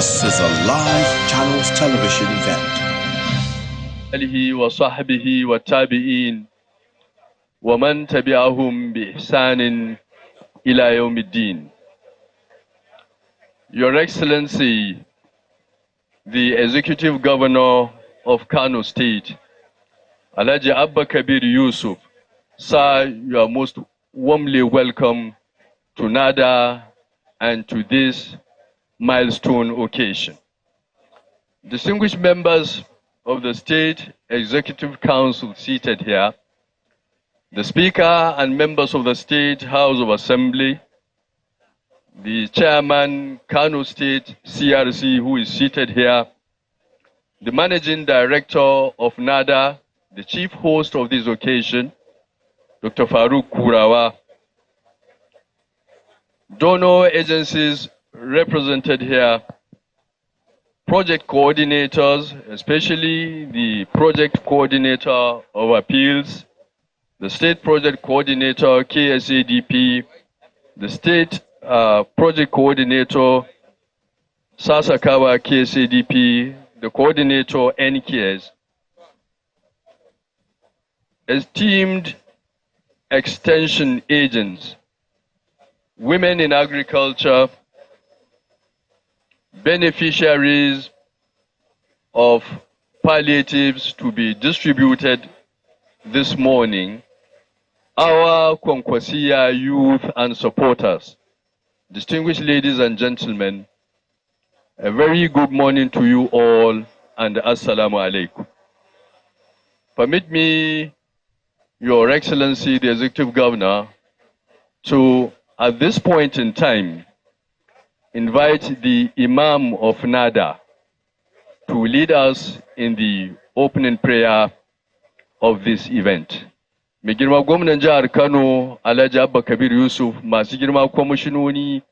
This is a live Channels television event. آله وصحبه والتابعين ومن تبعهم بإحسان إلى يوم الدين. Your Excellency, the Executive Governor of Kano State, Alhaji Abba Kabir Yusuf, sir, you are most warmly welcome to NADA and to this milestone occasion. Distinguished members of the State Executive Council seated here, the Speaker and members of the State House of Assembly, the Chairman, Kano State CRC, who is seated here, the Managing Director of NADA, the Chief Host of this occasion, Dr. Farouk Kurawa, donor agencies represented here, project coordinators, especially the project coordinator of appeals, the state project coordinator, KSADP, the state project coordinator, Sasakawa, KSADP, the coordinator, NKS, esteemed extension agents, women in agriculture, beneficiaries of palliatives to be distributed this morning, our Kwankwasia youth and supporters, distinguished ladies and gentlemen, a very good morning to you all and Assalamu alaikum. Permit me, Your Excellency, the Executive Governor, to, at this point in time, invite the Imam of NADA to lead us in the opening prayer of this event. Mai girma gwamnan jihar Kano, Alhaji Abba Kabir Yusuf, masu girma kwamishinoni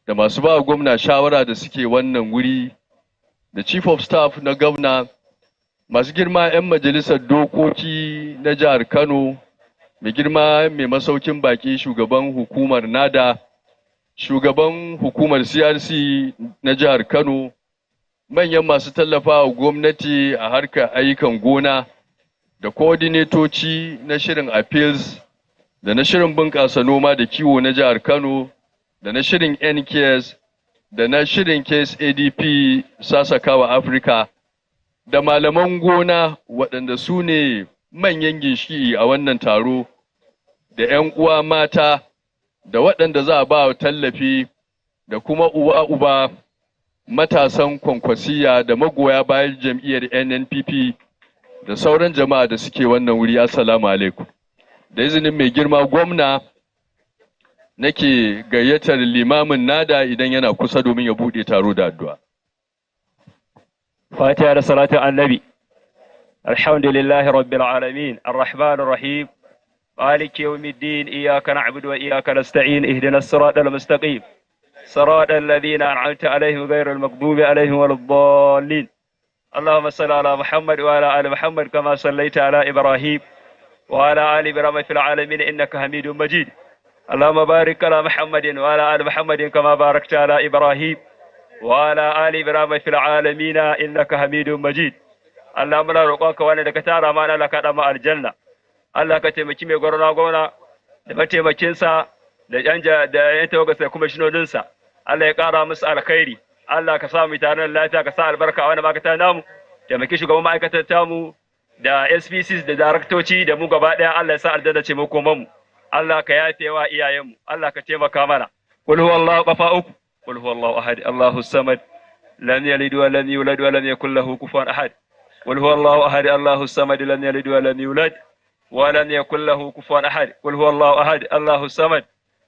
da masu ba gwamna shawara da suke wannan wuri, da Chief of Staff na gwamna, masu girma 'yan majalisar dokoki na jihar Kano, mai girma mai masaukin baki shugaban hukumar NADA, shugaban hukumar CRC na jihar Kano, manyan masu tallafa wa gwamnati a harkar ayyukan gona, da coordinatoci na shirin appeals, da na shirin bunƙasa noma da kiwo na jihar Kano, da na shirin NKS, da na shirin KSADP Sasakawa Africa, da malaman gona waɗanda su ne manyan ginshiki a wannan taro, da 'yan uwa mata, da waɗanda za a ba wa tallafi, da kuma uba matasan Kwankwasiya da magoya bayan jam'iyyar NNPP da sauran jama'a da suke wannan wuri. Assalamu alaikum. Da izinin mai girma gwamna, nake gayyatar limamin NADA idan yana kusa domin ya buɗe taro da addu'a. Fatiha da salatu annabi. Alhamdulillahi rabbil alamin, arrahmanir rahim. مالك يوم الدين إياك نعبد وإياك نستعين اهدنا الصراط المستقيم صراط الذين أنعمت عليهم غير المغضوب عليهم ولا الضالين. اللهم صل على محمد وعلى آل محمد كما صليت على إبراهيم وعلى آل إبراهيم في العالمين إنك حميد مجيد. اللهم بارك على محمد وعلى آل محمد كما باركت على إبراهيم وعلى آل إبراهيم في العالمين إنك حميد مجيد. اللهم لا رقاك وانا دكتارا ما لك دم الجنة. Allah ka taimaki mai gwamna da mataimakinsa da yan tawagarsa da kuma shinodinsa. Allah ya ƙara musu alkhairi. Allah ka sa mu tare da lafiya, ka sa albarka a wannan ma'aikata namu. Taimaki shugaban ma'aikatar tamu da SPCs da daraktoci da mu gaba ɗaya. Allah ya sa aljanna ce makoman mu. Allah ka yafe wa iyayenmu. Allah ka taimaka mana. Qul huwallahu qafa uku. Qul huwallahu ahad. Allahu samad. Lam yalid wa lam yulad wa lam yakul lahu kufuwan ahad. Qul huwallahu ahad. Allahu samad. Lam yalid wa lam yulad ولم يكن له كفوا أحد. قل هو الله أحد الله الصمد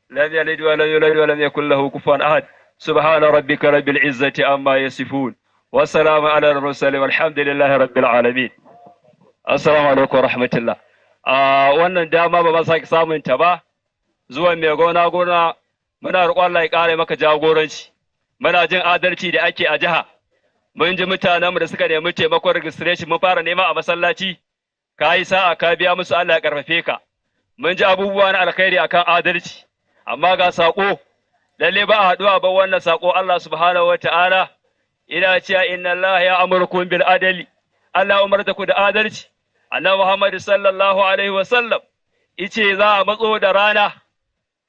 لم يلد ولم يولد ولم يكن له كفوا أحد. سبحان ربك رب العزة عما يصفون والسلام على المرسلين والحمد لله رب العالمين. Assalamu alaikum warahmatullah. Wannan dama ba ma sake samun ta ba, zuwan mai gona muna roƙon Allah ya ƙara maka jagoranci. Muna jin adalci da ake a jiha. Mun ji mutanenmu da suka nemi taimakon registration mun fara nema a masallaci. Ka yi sa'a ka biya musu, Allah ya karfafe ka. Mun ji abubuwa na alkhairi akan adalci, amma ga sako lalle ba a haɗuwa ba wannan sako. Allah subhanahu wata'ala ina cewa inna Allah ya amurkum bil adali, Allah umarta ku da adalci. Annabi Muhammad sallallahu alaihi wasallam ice za a matso da rana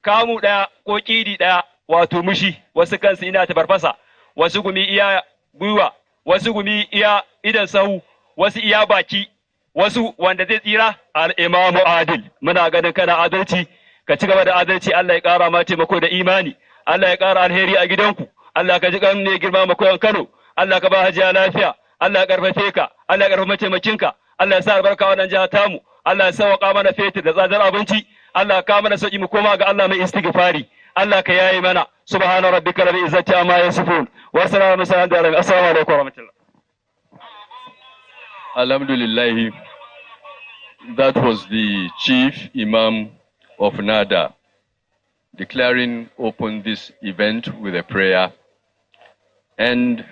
kamu ɗaya ko ƙidi ɗaya, wato mushi, wasu kansu ina ta farfasa, wasu gumi iya gwiwa, wasu gumi iya idan sahu, wasu iya baki, wasu wanda zai tsira al-imamu adil. Muna ganin kana adalci, ka ci gaba da adalci. Allah ya ƙara ma taimako da imani, Allah ya ƙara alheri a gidanku, Allah ka ji kan ne girma makoyan Kano, Allah ka ba hajiya lafiya, Allah ya ƙarfafe ka, Allah ya ƙarfafa mataimakinka, Allah ya sa albarka wannan jiha tamu, Allah ya sauƙa mana fetur da tsadar abinci, Allah ka mana sauki mu koma ga Allah mai istighfari, Allah ka yayi mana. Subhana rabbika rabbil izzati amma yasifun wa salamun ala al-mursalin. Assalamu alaikum wa rahmatullah. Alhamdulillah, that was the Chief Imam of Nada declaring open this event with a prayer and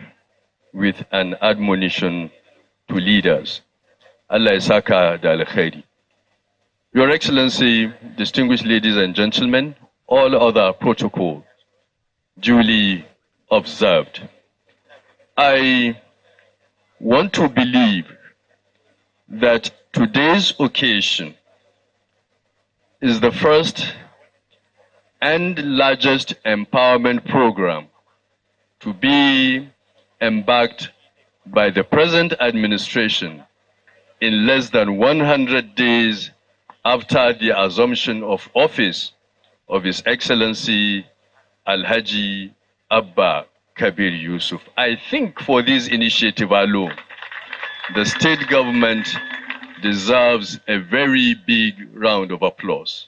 with an admonition to leaders. Allah ya saka da alkhairi. Your Excellency, distinguished ladies and gentlemen, all other protocol duly observed. I want to believe that today's occasion is the first and largest empowerment program to be embarked by the present administration in less than 100 days after the assumption of office of His Excellency Alhaji Abba Kabir Yusuf. I think for this initiative alone, the state government deserves a very big round of applause.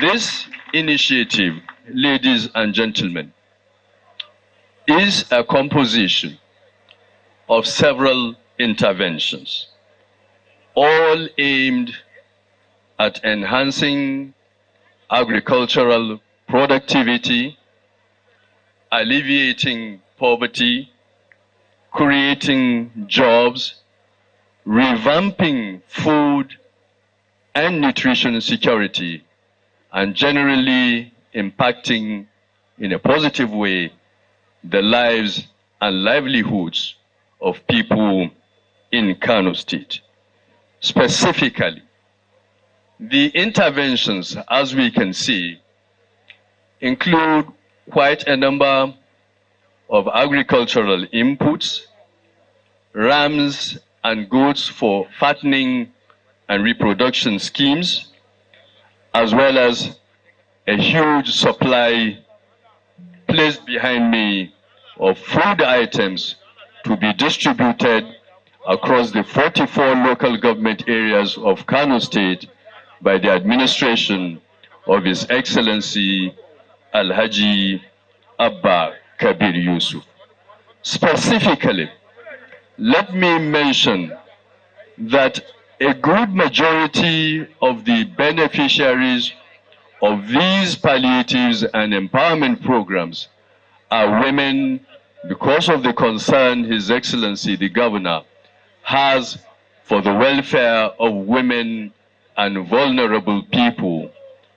This initiative, ladies and gentlemen, is a composition of several interventions, all aimed at enhancing agricultural productivity, alleviating poverty, creating jobs, revamping food and nutrition security, and generally impacting in a positive way the lives and livelihoods of people in Kano State. Specifically, the interventions, as we can see, include quite a number of agricultural inputs, rams and goats for fattening and reproduction schemes, as well as a huge supply placed behind me of food items to be distributed across the 44 local government areas of Kano State by the administration of His Excellency Alhaji Abba Kabir Yusuf. Specifically, let me mention that a good majority of the beneficiaries of these palliatives and empowerment programs are women, because of the concern His Excellency the Governor has for the welfare of women and vulnerable people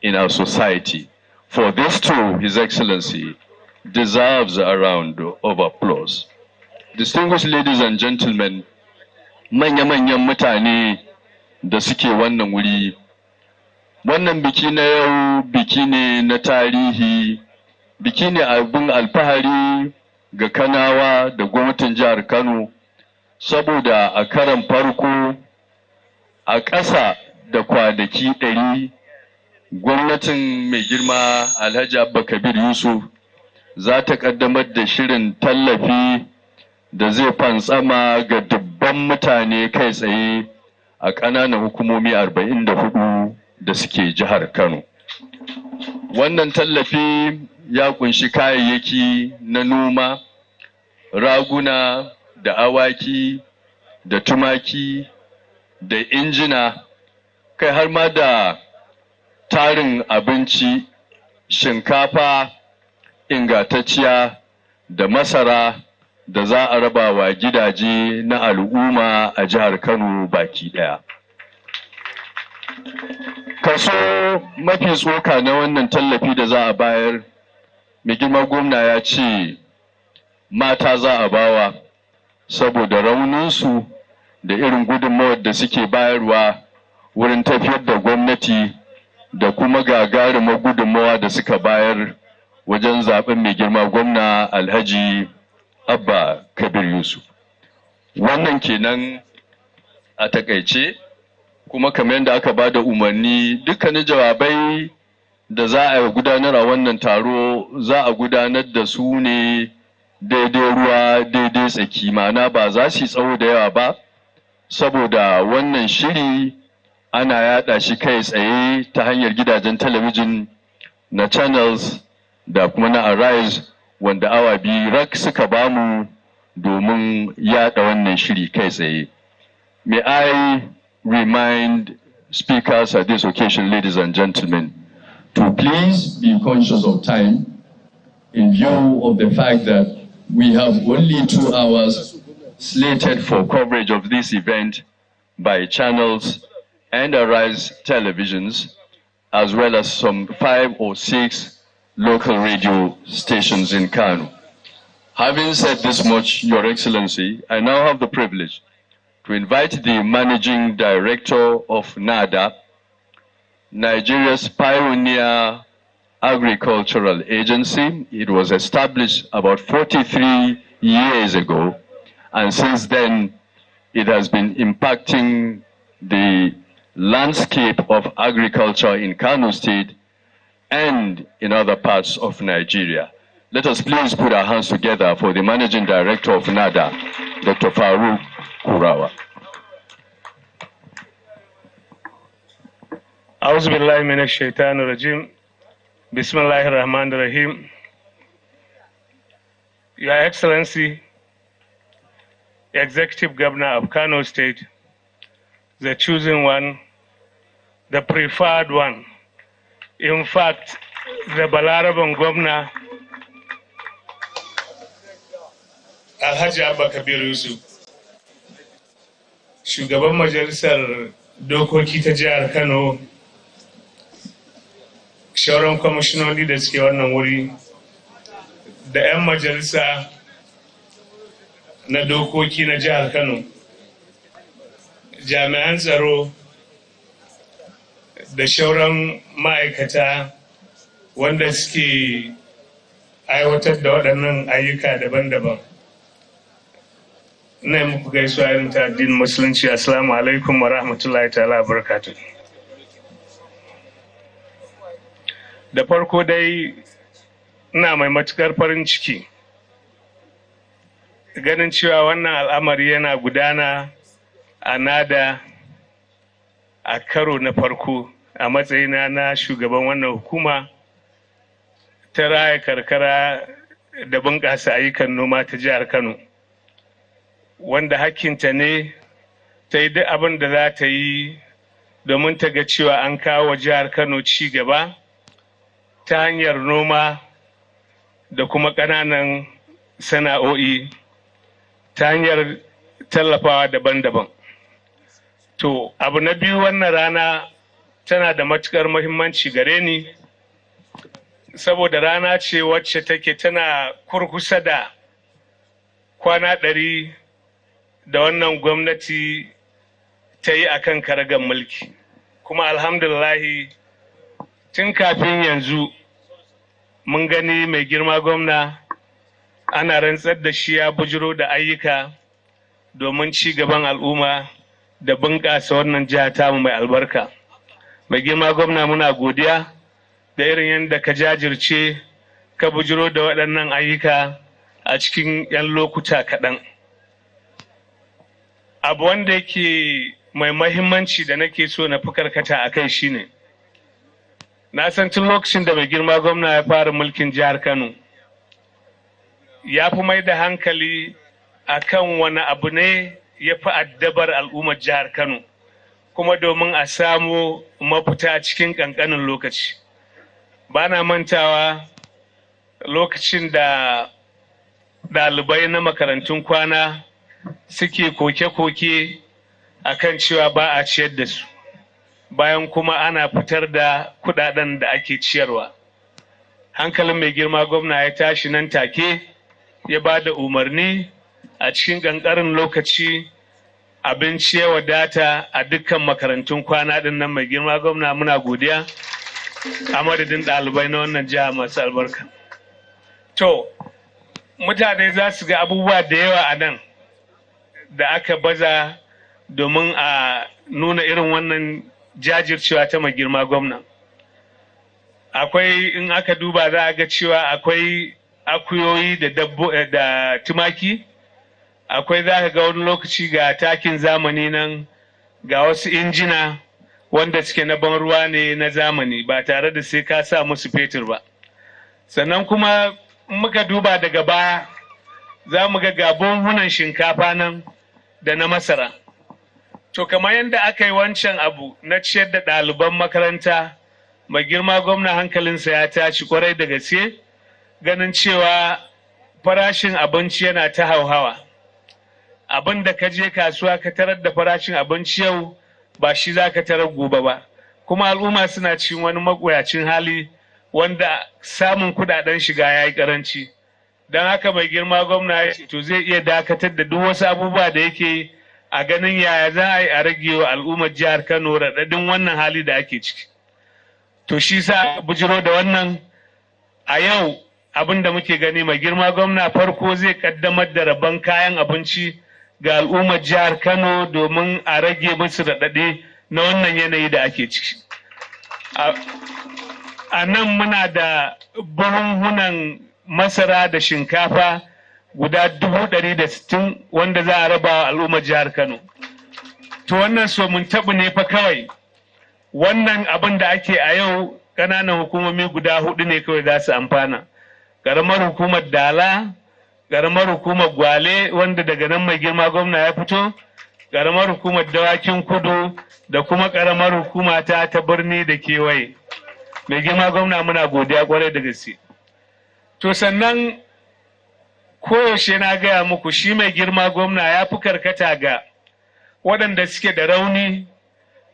in our society. For this too, His Excellency deserves a round of applause. Distinguished ladies and gentlemen, manya-manyan mutane da suke wannan wuri, wannan biki na yau biki ne na tarihi, biki ne abin alfahari ga Kanawa da gwamnatin jihar Kano, saboda a karan farko a ƙasa da kwanaki 100 gwamnatin mai girma Alhaji Abba Kabir Yusuf za ta ƙaddamar da shirin tallafi da zai fantsama ga dubban mutane kai tsaye a ƙananan hukumomi 44 da suke jihar Kano. Wannan tallafi ya kunshi kayayyaki na noma, raguna da awaki da tumaki da injina, kai har ma da tarin abinci, shinkafa ingantacciya da masara da za a raba wa gidaje na al'umma a jihar Kano baki daya. Kaso mafi tsoka na wannan tallafi da za a bayar, mai girma gwamna ya ce mata za a bawa saboda rauninsu da irin gudunmawar da suke bayarwa wurin tafiyar da gwamnati da kuma gagarumar gudunmawa da suka bayar wajen zaben mai girma gwamna Alhaji Abba Kabir Yusuf. Wannan kenan a takaice, kuma kamar yadda aka ba da umarni dukkanin jawabai da za a gudanar a wannan taro za a gudanar da su ne daidai ruwa daidai tsaki, ma'ana ba za su yi tsawo da yawa ba saboda wannan shiri ana yada shi kai tsaye ta hanyar gidajen talabijin na channels da kuma na Arise wanda awa biyu rak suka bamu domin yada wannan shiri kai tsaye. May I remind speakers at this occasion, ladies and gentlemen, to please be conscious of time in view of the fact that we have only 2 hours slated for coverage of this event by channels and Arise televisions, as well as some 5 or 6 local radio stations in Kano. Having said this much, Your Excellency, I now have the privilege to invite the Managing Director of NADA, Nigeria's pioneer agricultural agency. It was established about 43 years ago, and since then it has been impacting the landscape of agriculture in Kano State and in other parts of Nigeria. Let us please put our hands together for the Managing Director of NADA, Dr. Farouk Kurawa. أعوذ بالله من الشيطان الرجيم بسم الله الرحمن الرحيم. Your Excellency, Executive Governor of Kano State, the chosen one, the preferred one, in fact, the Balaraban Governor, Alhaji Abba Kabir Yusuf, Shugaban Majalisar Dokoki ta Jihar Kano, shauran kwamishinoni da suke wannan wuri, da 'yan majalisa na dokoki na Jihar Kano, jami'an tsaro da shauran ma'aikata wanda suke aiwatar da waɗannan ayyuka daban-daban. Ina muku gaisuwa irin ta addinin Musulunci. Assalamu alaikum wa rahmatullahi ta'ala wa barakatuh. Da farko dai ina mai matukar farin ciki ganin cewa wannan al'amari yana gudana a NADA a karo na farko a matsayina na shugaban wannan hukuma ta raya karkara da bunƙasa ayyukan noma ta jihar Kano, wanda hakkinta ne ta yi duk abin da za ta yi domin ta ga cewa an kawo wa jihar Kano ci gaba ta hanyar noma da kuma ƙananan sana'o'i ta hanyar tallafawa daban-daban. To, abu na biyu, wannan rana tana da matuƙar muhimmanci gare ni saboda rana ce wacce take tana kurkusa da kwana 100 da wannan gwamnati ta yi akan karagar mulki, kuma alhamdulillahi tun kafin yanzu mun gani mai girma gwamna ana rantsar da shi ya bujiro da ayyuka domin ci gaban al'umma da bunƙasa wannan jiha tamu mai albarka. Mai girma gwamna, muna godiya da irin yadda ka jajirce ka bujiro da waɗannan ayyuka a cikin 'yan lokuta kaɗan. Abu wanda yake mai mahimmanci da nake so na fi karkata a kai shine, na san tun lokacin da mai girma gwamna ya fara mulkin jihar Kano ya fi mai da hankali akan wani abu ne ya fi addabar al'ummar jihar Kano, kuma domin a samu mafita cikin ƙanƙanin lokaci. Ba na mantawa lokacin da ɗalibai na makarantun kwana suke koke-koke akan cewa ba a ciyar da su, bayan kuma ana fitar da kudaden da ake ciyarwa. Hankalin mai girma gwamna ya tashi nan take ya ba da umarni a cikin ƙanƙarin lokaci abinci ya wadata a dukkan makarantun kwana ɗin nan. Mai girma gwamna muna godiya a madadin ɗalibai na wannan jiha masu albarka. To, mutane za su ga abubuwa da yawa a nan da aka baza domin a nuna irin wannan jajircewa ta mai girma gwamna. Akwai, in aka duba za a ga cewa akwai akuyoyi da tumaki, akwai za ka ga wani lokaci ga takin zamani nan, ga wasu injina wanda suke na ban ruwa ne na zamani ba tare da sai ka sa musu fetur ba. Sannan kuma muka duba daga baya za mu ga buhunan shinkafa nan da na masara. To kamar yadda aka yi wancan abu na ciyar da ɗaliban makaranta, mai girma gwamna hankalinsa ya tashi kwarai da gaske ganin cewa farashin abinci yana ta hauhawa. Abin da ka je kasuwa ka tarar da farashin abinci yau ba shi za ka tarar gobe ba. Kuma al'umma suna cikin wani magoyacin hali wanda samun kudaden shiga ya yi karanci. Don haka mai girma gwamna ya ce to zai iya dakatar da duk wasu abubuwa da yake a ganin yaya za a yi a rage wa al'ummar jihar Kano raɗaɗin wannan hali da ake ciki. To shi sa bujiro da wannan a yau abin da muke gani mai girma gwamna farko zai kaddamar da rabon kayan abinci ga al'ummar jihar Kano domin a rage musu raɗaɗi na wannan yanayi da ake ciki. A nan muna da buhunhunan masara da shinkafa guda 160 wanda za a raba wa al'ummar jihar Kano. To wannan so mun taɓu ne fa kawai. Wannan abin da ake a yau ƙananan hukumomi guda 4 ne kawai za su amfana. Ƙaramar hukumar Dala, ƙaramar hukumar Gwale wanda daga nan mai girma gwamna ya fito, ƙaramar hukumar Dawakin Kudu da kuma ƙaramar hukuma ta birni da kewaye. Mai girma gwamna muna godiya kwarai da gaske. To sannan koyaushe na gaya muku shi mai girma gwamna ya fi karkata ga waɗanda suke da rauni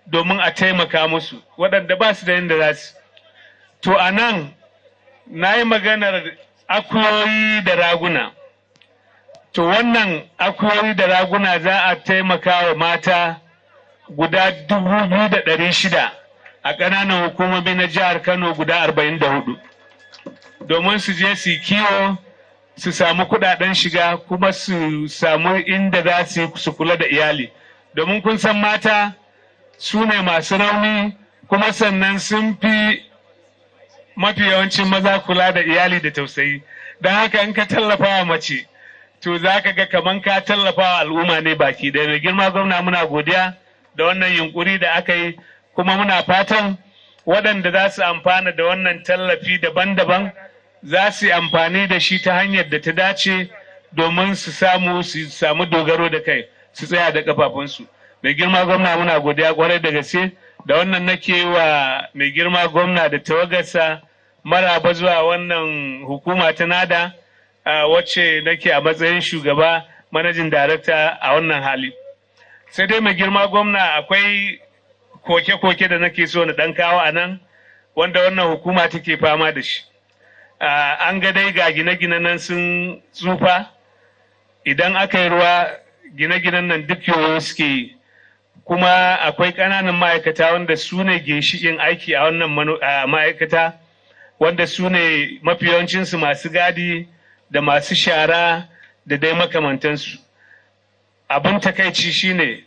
domin a taimaka musu, waɗanda ba su da yadda za su. To a nan na yi maganar akuyoyi da raguna. To wannan akuyoyi da raguna za a taimaka wa mata guda 2,600 a ƙananan hukumomi na jihar Kano guda 44 domin su je su kiwo su samu kuɗaɗen shiga kuma su samu inda za su kula da iyali. Domin kun san mata su ne masu rauni kuma sannan sun fi mafi yawancin maza kula da iyali da tausayi. Don haka in ka tallafa wa mace to za ka ga kaman ka tallafa wa al'umma ne baki ɗaya. Mai girma gwamna muna godiya da wannan yunkuri da aka yi kuma muna fatan waɗanda za su amfana da wannan tallafi daban-daban za su yi amfani da shi ta hanyar da ta dace domin su samu dogaro da kai, su tsaya da kafafunsu. Mai girma gwamna muna godiya kwarai da gaske da wannan nake wa mai girma gwamna da tawagarsa maraba zuwa wannan hukuma ta nada wacce nake a matsayin shugaba manajin darakta a wannan hali. Sai dai mai girma gwamna akwai koke-koke da nake so na ɗan kawo a nan wanda wannan hukuma take fama da shi. An ga dai ga gine-gine nan sun tsufa, idan aka yi ruwa gine-ginen nan duk yoyo suke yi, kuma akwai ƙananan ma'aikata wanda su ne ginshiƙin aiki a wannan ma'aikata, wanda su ne mafi yawancinsu masu gadi da masu shara da dai makamantansu. Abin takaici shine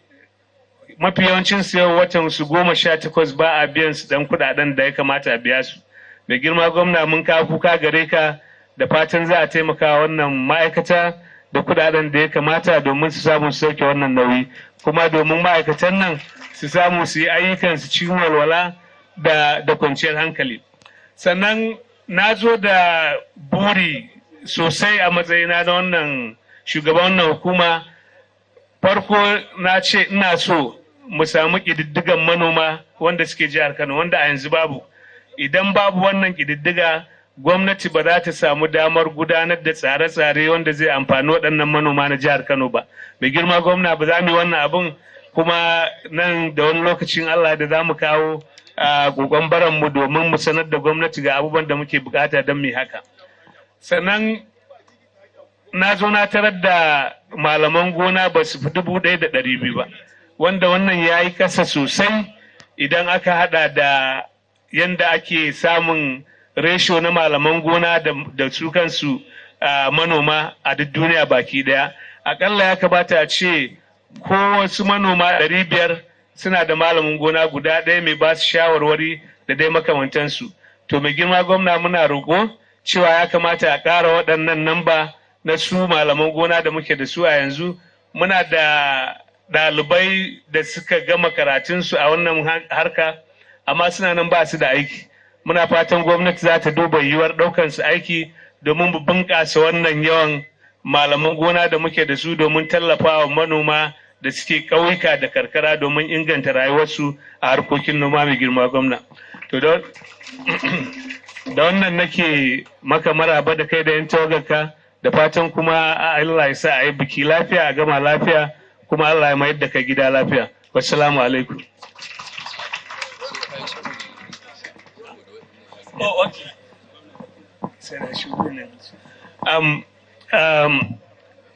mafi yawancinsu yau watan su 18 ba a biyan su dan kuɗaɗen da ya kamata a biya su. Mai girma gwamna mun kawo kuka gare ka da fatan za a taimaka wannan ma'aikata da kuɗaɗen da ya kamata domin su samu su sauke wannan nauyi, kuma domin ma'aikatan nan su samu su yi ayyukan su cikin walwala da kwanciyar hankali. Sannan na zo da buri sosai a matsayina na wannan shugaban wannan hukuma. Farko na ce ina so mu samu ƙididdigan manoma wanda suke jihar Kano wanda a yanzu babu. Idan babu wannan ƙididdiga, gwamnati ba za ta samu damar gudanar da tsare-tsare wanda zai amfani waɗannan manoma na jihar Kano ba. Mai girma gwamna ba za mu yi wannan abin kuma nan da wani lokacin Allah da za mu kawo kokon baranmu domin mu sanar da gwamnati ga abubuwan da muke bukata don mu haka. Sannan na zo na tarar da malaman gona ba su fi 1,200 ba, wanda wannan ya yi ƙasa sosai idan aka hada da yanda ake samun ratio na malaman gona da su kansu manoma a duk duniya baki daya. Akalla ya kamata a ce ko wasu manoma 500 suna da malamin gona guda ɗaya mai ba su shawarwari da dai makamantansu. To mai girma gwamna muna roƙo cewa ya kamata a ƙara waɗannan namba na su malaman gona da muke da su a yanzu. Muna da ɗalibai da suka gama karatunsu a wannan harka amma suna nan ba su da aiki. Muna fatan gwamnati za ta duba yiwuwar ɗaukansu aiki domin mu bunƙasa wannan yawan malaman gona da muke da su domin tallafa wa manoma da suke ƙauyuka da karkara domin inganta rayuwarsu a harkokin noma mai girma gwamna. To da wannan nake maka maraba da kai da yan tawagarka da fatan kuma Allah ya sa a yi biki lafiya a gama lafiya kuma Allah ya mayar da ka gida lafiya. Wassalamu alaikum. Oh, okay.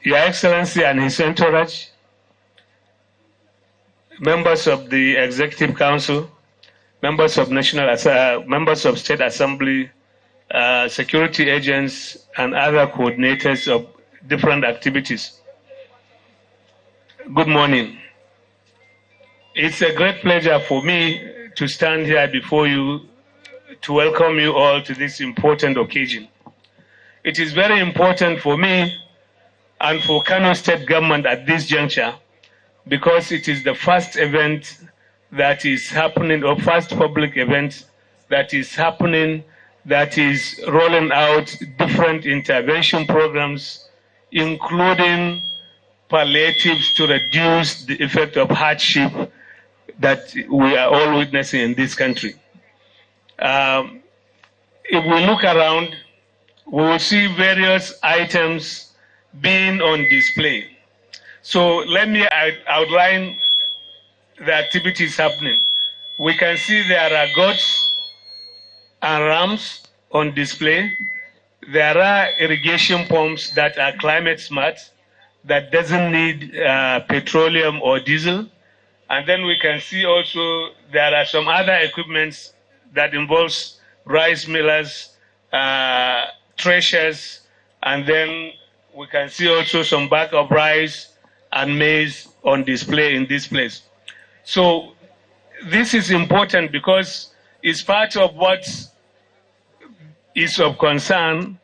Your Excellency and His entourage, members of the Executive Council, members of members of State Assembly, security agents, and other coordinators of different activities. Good morning. It's a great pleasure for me to stand here before you to welcome you all to this important occasion. It is very important for me and for Kano State government at this juncture because it is the first event that is happening, or first public event that is happening, that is rolling out different intervention programs, including palliatives to reduce the effect of hardship that we are all witnessing in this country. If we look around, we will see various items being on display. So let me outline the activities happening. We can see there are goats and rams on display. There are irrigation pumps that are climate smart, that doesn't need petroleum or diesel. And then we can see also there are some other equipments that involves rice millers, threshers, and then we can see also some bag of rice and maize on display in this place. So this is important because it's part of what is of concern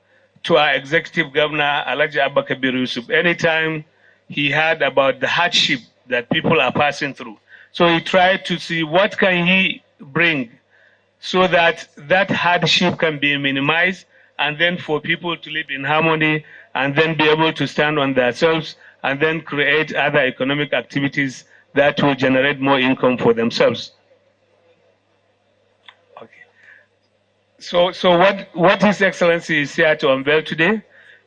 to our executive governor, Alhaji Abba Kabir Yusuf, anytime he heard about the hardship that people are passing through. So he tried to see what can he bring so that that hardship can be minimized, and then for people to live in harmony and then be able to stand on themselves and then create other economic activities that will generate more income for themselves. Okay. So what His Excellency is here to unveil today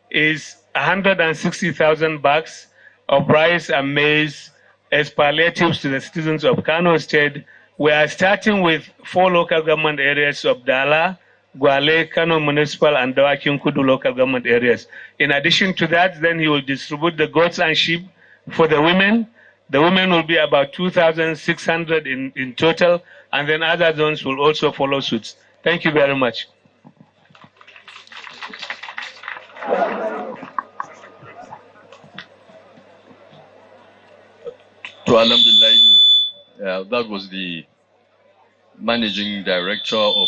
is 160,000 bags of rice and maize as palliatives to the citizens of Kano State. We are starting with 4 local government areas of Dala, Gwale, Kano Municipal, and Dawakin Kudu local government areas. In addition to that, then he will distribute the goats and sheep for the women. The women will be about 2,600 in total, and then other zones will also follow suit. Thank you very much. To Alhamdulillah, that was the managing director of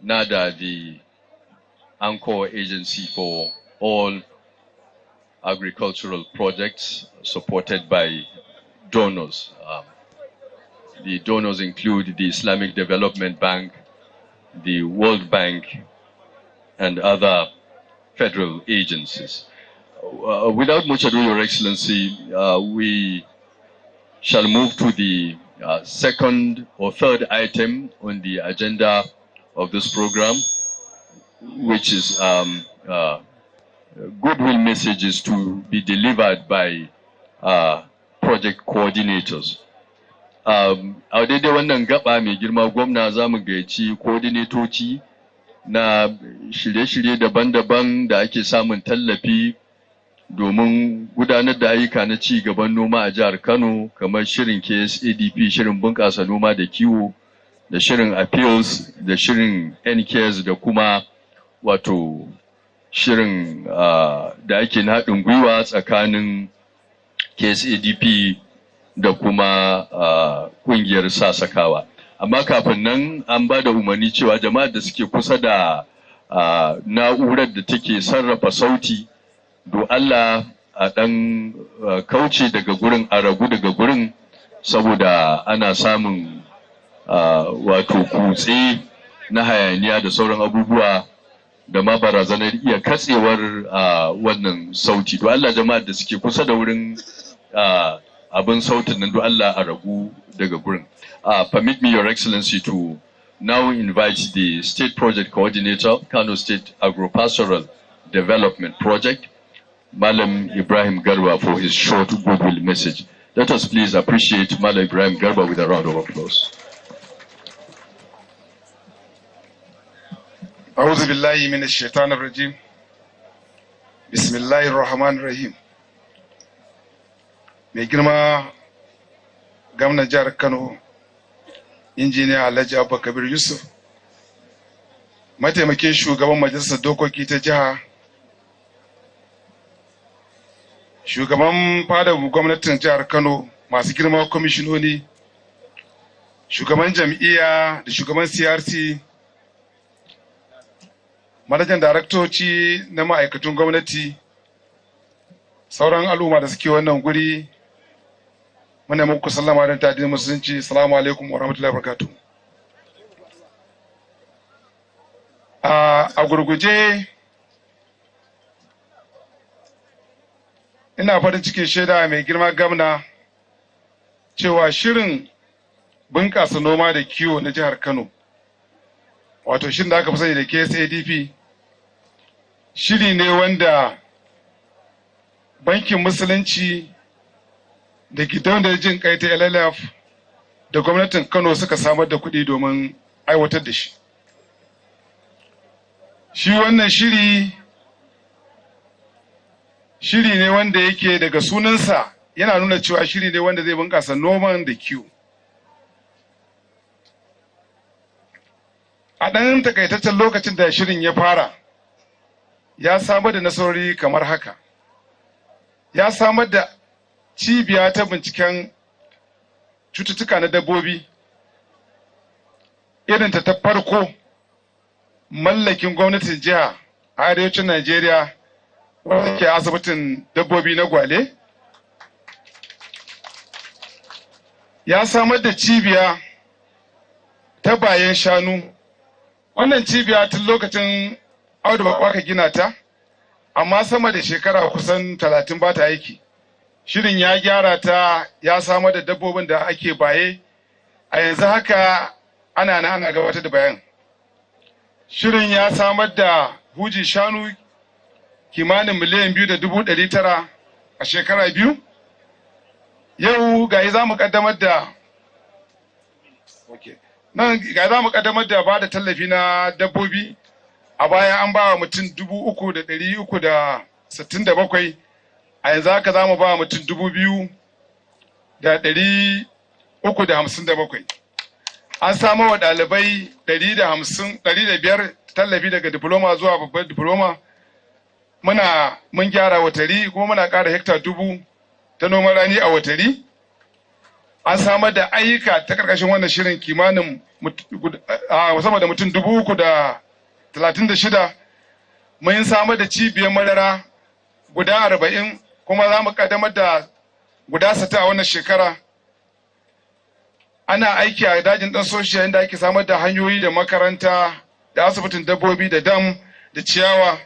NADA, the anchor agency for all agricultural projects supported by donors. The donors include the Islamic Development Bank, the World Bank, and other federal agencies. Without much ado, Your Excellency, we shall move to the second or third item on the agenda of this program, which is goodwill messages to be delivered by project coordinators. A daidai wannan gaba mai girma gwamna za mu gayyaci coordinatoci na shirye-shirye daban-daban da ake samun tallafi domin gudanar da ayyuka na ci gaban noma a jihar Kano, kamar shirin KSADP, shirin bunƙasa noma da kiwo, da shirin appeals, da shirin NKS, da kuma wato shirin da ake na haɗin gwiwa tsakanin KSADP da kuma ƙungiyar sasakawa. Amma kafin nan an ba da umarni cewa jama'ar da suke kusa da na'urar da take sarrafa sauti, do Allah a ɗan kauce daga gurin, a ragu daga gurin, saboda ana samun wato kutse na hayaniya da sauran abubuwa da ma barazanar iya katsewar wannan sauti. Do Allah jama'ar da suke kusa da wurin abin sautin nan, do Allah a ragu daga gurin. Permit me, Your Excellency, to now invite the State Project Coordinator, Kano State Agro-Pastoral Development Project, Malam Ibrahim Garba, for his short goodwill message. Let us please appreciate Malam Ibrahim Garba with a round of applause. أعوذ بالله من الشيطان الرجيم. بسم الله الرحمن الرحيم. Mai girma gwamnan jihar Kano, injiniya Alhaji Abba Kabir Yusuf, mataimakin shugaban majalisar dokoki ta jiha, shugaban fadar gwamnatin jihar Kano, masu girma kwamishinoni, shugaban jam'iyya da shugaban CRC, manajan daraktoci na ma'aikatun gwamnati, sauran al'umma da suke wannan guri, muna muku sallama don tadin musulunci. Assalamu alaikum wa rahmatullahi wa barakatuh. A gurguje, ina farin cikin shaida mai girma gwamna cewa shirin bunƙasa noma da kiwo na jihar Kano, wato shirin da aka fi sani da KSADP, shiri ne wanda bankin musulunci da gidauniyar jin kai ta LLF da gwamnatin Kano suka samar da kuɗi domin aiwatar da shi. Shi wannan shiri ne wanda yake daga sunansa yana nuna cewa shiri ne wanda zai bunƙasa noman da kiwo. A ɗan takaitaccen lokacin da shirin ya fara, ya samar da nasarori kamar haka. Ya samar da cibiya ta binciken cututtuka na dabbobi, irinta ta farko mallakin gwamnatin jiha a arewacin Najeriya, wadda ke asibitin dabbobi na Gwale. Ya samar da cibiya ta bayan shanu. Wannan cibiya tun lokacin Audu Bako aka gina ta, amma sama da shekara kusan 30 ba ta aiki. Shirin ya gyara ta, ya samar da dabbobin da ake baye, a yanzu haka ana gabatar da bayan. Shirin ya samar da hujin shanu kimanin miliyan 2,900,000 a shekara biyu. Yau ga za mu kaddamar da ba da tallafi na dabbobi. A baya an ba wa mutum 3,367, a yanzu haka za mu ba wa mutum 2,357. An samu wa ɗalibai 105 tallafi daga diploma zuwa babbar diploma. Mun gyara watari kuma muna ƙara hekta 1000 ta noman rani a watari. An samar da ayyuka ta ƙarƙashin wannan shirin kimanin sama da mutum 336. Mun samar da cibiyar madara guda 40, kuma za mu ƙaddamar da guda 60 a wannan shekara. Ana aiki a dajin ɗan soshiya inda ake samar da hanyoyi da makaranta da asibitin dabbobi da dam da ciyawa.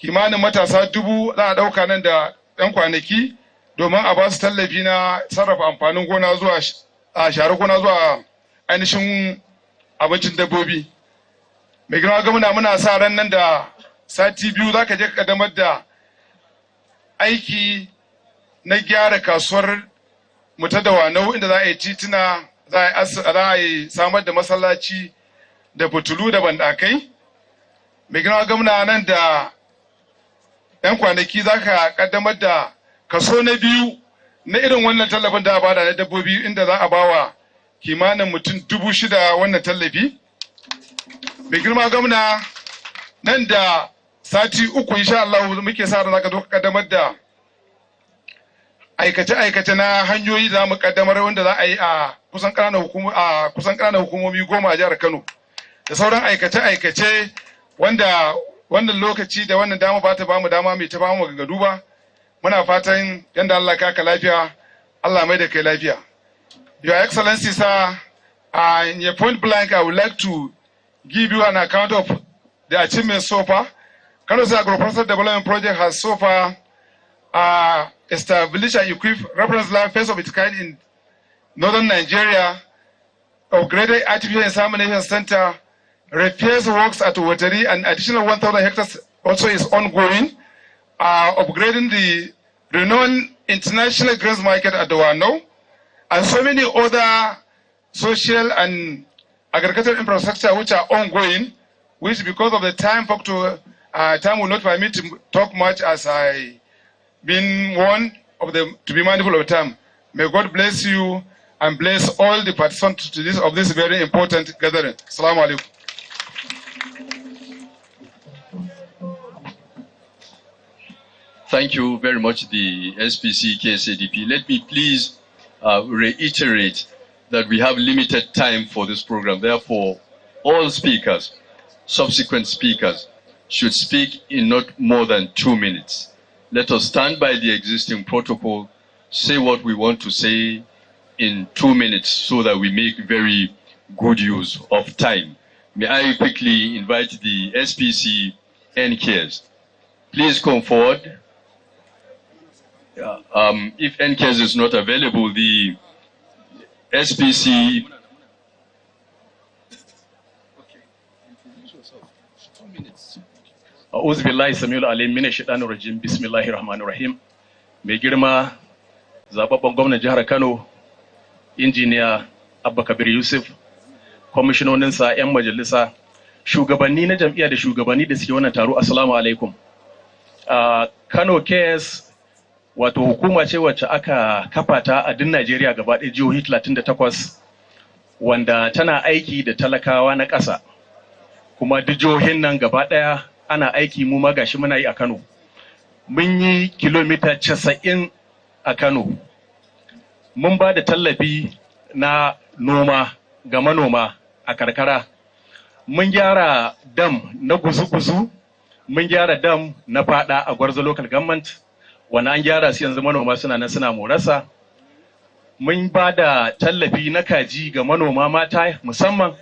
Kimanin matasa 1000 za a ɗauka nan da ɗan kwanaki domin a ba su tallafi na sarrafa amfanin gona zuwa share gona zuwa ainihin abincin dabbobi. Mai girma gwamna, muna sa ran nan da sati 2 za ka je ka kaddamar da aiki na gyara kasuwar mu ta Dawanau, inda za a yi tituna, za a yi samar da masallaci da fitulu da bandakai. mai girma gwamna nan da 'yan kwanaki za ka kaddamar da kaso na biyu na irin wannan tallafin da ba da na dabbobi, inda za a ba wa kimanin mutum 6,000 wannan tallafi. Mai girma gwamna nan da sati 3 insha Allah muke sa ran zaka zo ka kaddamar da aikace-aikace na hanyoyi da mu kaddamar wanda za a yi a kusan ƙananan hukumomi 10 a jihar Kano, da sauran aikace-aikace wanda wannan lokaci da wannan dama ba ta bamu dama mai ta bamu gagadu ba. Muna fatan yanda Allah ka lafiya, Allah mai da kai lafiya. Your Excellency, sir, in your point blank, I would like to give you an account of the achievements so far. Kano State Agro-Processor Development Project has so far established and equipped reference lab first of its kind in northern Nigeria, upgraded artificial insemination center, repairs works at Wateri, and additional 1,000 hectares also is ongoing. Upgrading the renowned international grains market at Dawano, and so many other social and agricultural infrastructure which are ongoing, which because of the time factor, time will not permit to talk much as I been warned of them to be mindful of time. May God bless you and bless all the participants to this very important gathering. Assalamu alaikum. Thank you very much, the SPC KSADP. Let me please reiterate that we have limited time for this program. Therefore, all speakers, subsequent speakers, should speak in not more than 2 minutes. Let us stand by the existing protocol, say what we want to say in 2 minutes so that we make very good use of time. May I quickly invite the SPC NKs. Please come forward. If NKs is not available, the SPC. A'udhu billahi samiul alim minash shaitanir rajim. Bismillahir rahmanir rahim. Mai girma zababban gwamnatin jihar Kano, injiniya Abba Kabir Yusuf, kwamishinoninsa, 'yan majalisa, shugabanni na jam'iyya da shugabanni da suke wannan taro, assalamu alaikum. Kano Cares wato hukuma ce wacce aka kafa ta a din Najeriya gaba ɗaya jihohi 38, wanda tana aiki da talakawa na ƙasa, kuma duk jihohin nan gaba ɗaya ana aiki, mu ma gashi muna yi a Kano. Mun yi kilomita 90 a Kano. Mun ba da tallafi na noma ga manoma a karkara. Mun gyara dam na guzu-guzu, mun gyara dam na fada a Gwarzo Local Government, wanda an gyara su yanzu manoma suna nan suna morasa. Mun ba da tallafi na kaji ga manoma mata musamman.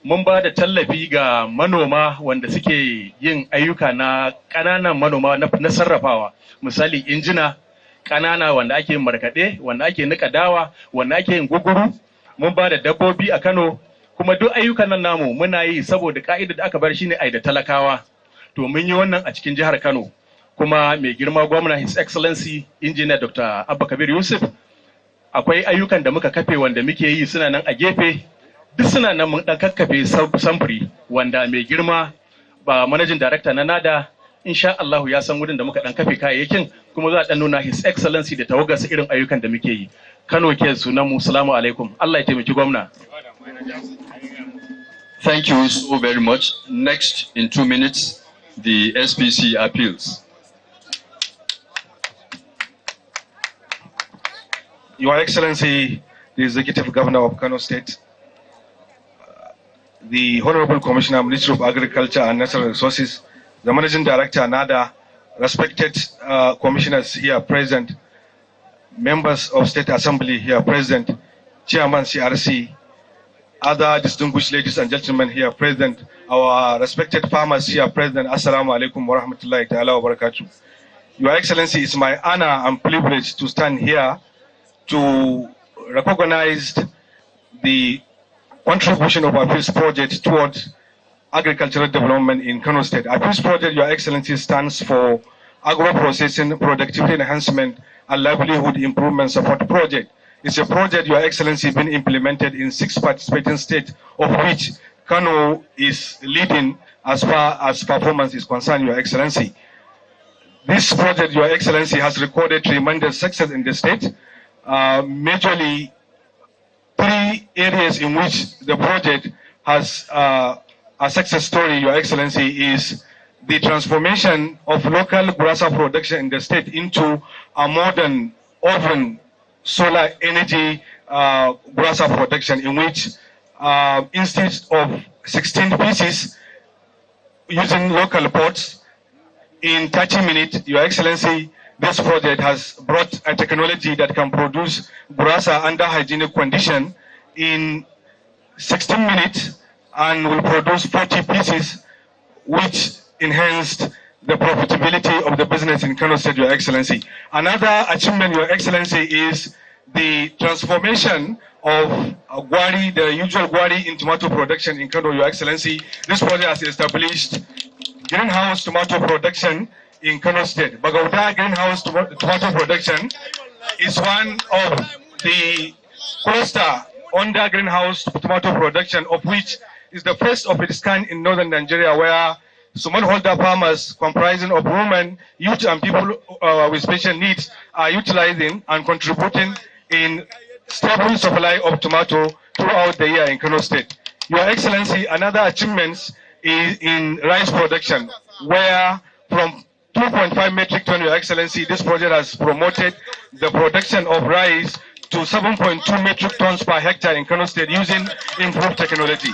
Mun ba da tallafi ga manoma wanda suke yin ayyuka na ƙananan manoma na sarrafawa, misali injina ƙanana wanda ake yin markaɗe, wanda ake nika dawa, wanda ake yin guguru. Mun ba da dabbobi a Kano, kuma duk ayyukan nan namu muna yi saboda ka'idar da aka bar shine ai da talakawa. To mun yi wannan a cikin jihar Kano, kuma mai girma gwamna His Excellency Engineer Dr. Abba Kabir Yusuf, akwai ayyukan da muka kafe wanda muke yi suna nan a gefe. Duk suna nan mun dan kakkafe samfuri wanda mai girma ba managing director na NADA insha Allah ya san wurin da muka dan kafe kayayyakin, kuma za a dan nuna His Excellency da tawagarsa irin ayyukan da muke yi. Kano ke sunan mu, assalamu alaikum. Allah ya taimaki gwamna. Thank you so very much. Next, in 2 minutes, the SPC appeals. Your Excellency, the Executive Governor of Kano State, the Honorable Commissioner, Ministry of Agriculture and Natural Resources, the Managing Director, NADA, respected commissioners here present, members of State Assembly here present, Chairman CRC, other distinguished ladies and gentlemen here present, our respected farmers here present, Assalamu alaikum wa rahmatullahi ta'ala wa barakatuh. Your Excellency, it's my honor and privilege to stand here to recognize the contribution of our first project towards agricultural development in Kano State. Our first project, Your Excellency, stands for Agro-Processing Productivity Enhancement and Livelihood Improvement Support Project. It's a project, Your Excellency, been implemented in 6 participating states, of which Kano is leading as far as performance is concerned, Your Excellency. This project, Your Excellency, has recorded tremendous success in the state. Majorly, 3 areas in which the project has a success story, Your Excellency, is the transformation of local gurasa production in the state into a modern open solar energy gurasa production, in which instead of 16 pieces using local pots in 30 minutes, Your Excellency, this project has brought a technology that can produce gurasa under hygienic condition in 16 minutes and will produce 40 pieces, which enhanced the profitability of the business in Kano State, Your Excellency. Another achievement, Your Excellency, is the transformation of Gwari, the usual Gwari, in tomato production in Kano, Your Excellency. This project has established greenhouse tomato production in Kano State. Bagauda greenhouse tomato production is one of the cluster under greenhouse tomato production, of which is the first of its kind in northern Nigeria, where smallholder farmers comprising of women, youth, and people with special needs are utilizing and contributing in stable supply of tomato throughout the year in Kano State. Your Excellency, another achievement is in rice production, where from 2.5 metric ton, Your Excellency, this project has promoted the production of rice to 7.2 metric tons per hectare in Kano State using improved technology.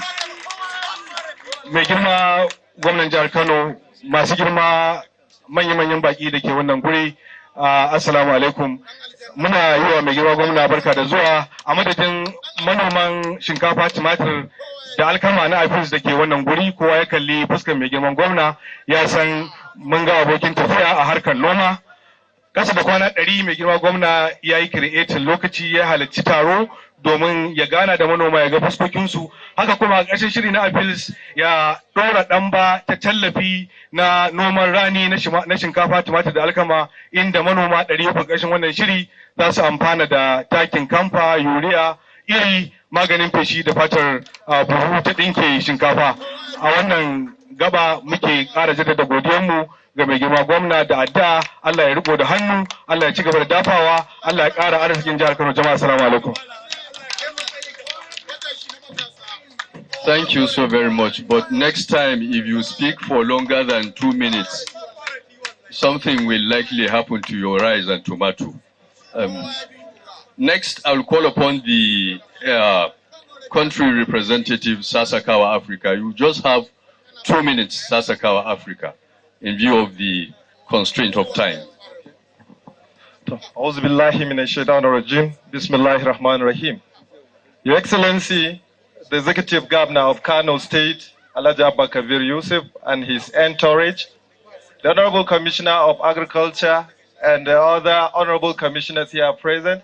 Mai girma gwamnan jihar Kano, masu girma manya-manyan baki da ke wannan guri, assalamu alaikum. Muna yi wa mai girma gwamna barka da zuwa a madadin manoman shinkafa, tumatir da alkama na Agric da ke wannan guri. Kowa ya kalli fuskar mai girman gwamna ya san mun ga abokin tafiya a harkar noma. Kasa da kwana 100 mai girma gwamna ya yi creating lokaci ya halarci taro domin ya gana da manoma, ya ga fuskokinsu. Haka kuma a ƙarshen shiri na appeals ya ɗora ɗamba ta tallafi na noman rani na shinkafa, tumatir da alkama, inda manoma 300 ƙarshen wannan shiri za su amfana da takin kamfa, yuriya, iri, maganin feshi da fatar buhu ta ɗinke shinkafa. A wannan gaba muke ƙara jaddada godiyarmu ga mai girma gwamna da addu'a. Allah ya riko da hannu, Allah ya ci gaba da dafawa, Allah ya ƙara arzikin jihar Kano. Jama'a assalamu alaikum. Thank you so very much. But next time, if you speak for longer than 2 minutes, something will likely happen to your rice and tomato. Next, I will call upon the country representative, Sasakawa, Africa. You just have 2 minutes, Sasakawa, Africa, in view of the constraint of time. Bismillahirrahmanirrahim. Your Excellency, the Executive Governor of Kano State, Alhaji Abakabir Yusuf, and his entourage, the Honorable Commissioner of Agriculture, and the other Honorable Commissioners here present,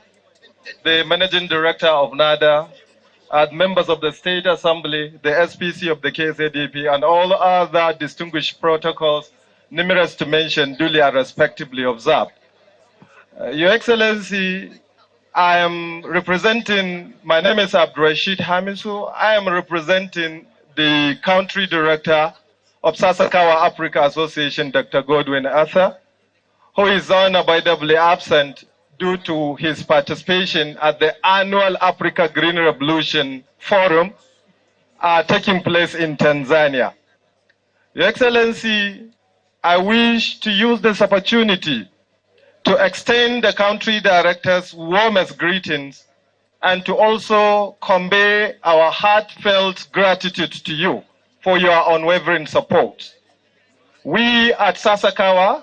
the Managing Director of NADA, and members of the State Assembly, the SPC of the KSADP, and all other distinguished protocols, numerous to mention, duly and respectively observed. Your Excellency, I am representing, my name is Abdurrashid Hamisu. I am representing the Country Director of Sasakawa Africa Association, Dr. Godwin Arthur, who is unavoidably absent due to his participation at the annual Africa Green Revolution Forum taking place in Tanzania. Your Excellency, I wish to use this opportunity to extend the country director's warmest greetings and to also convey our heartfelt gratitude to you for your unwavering support. We at Sasakawa,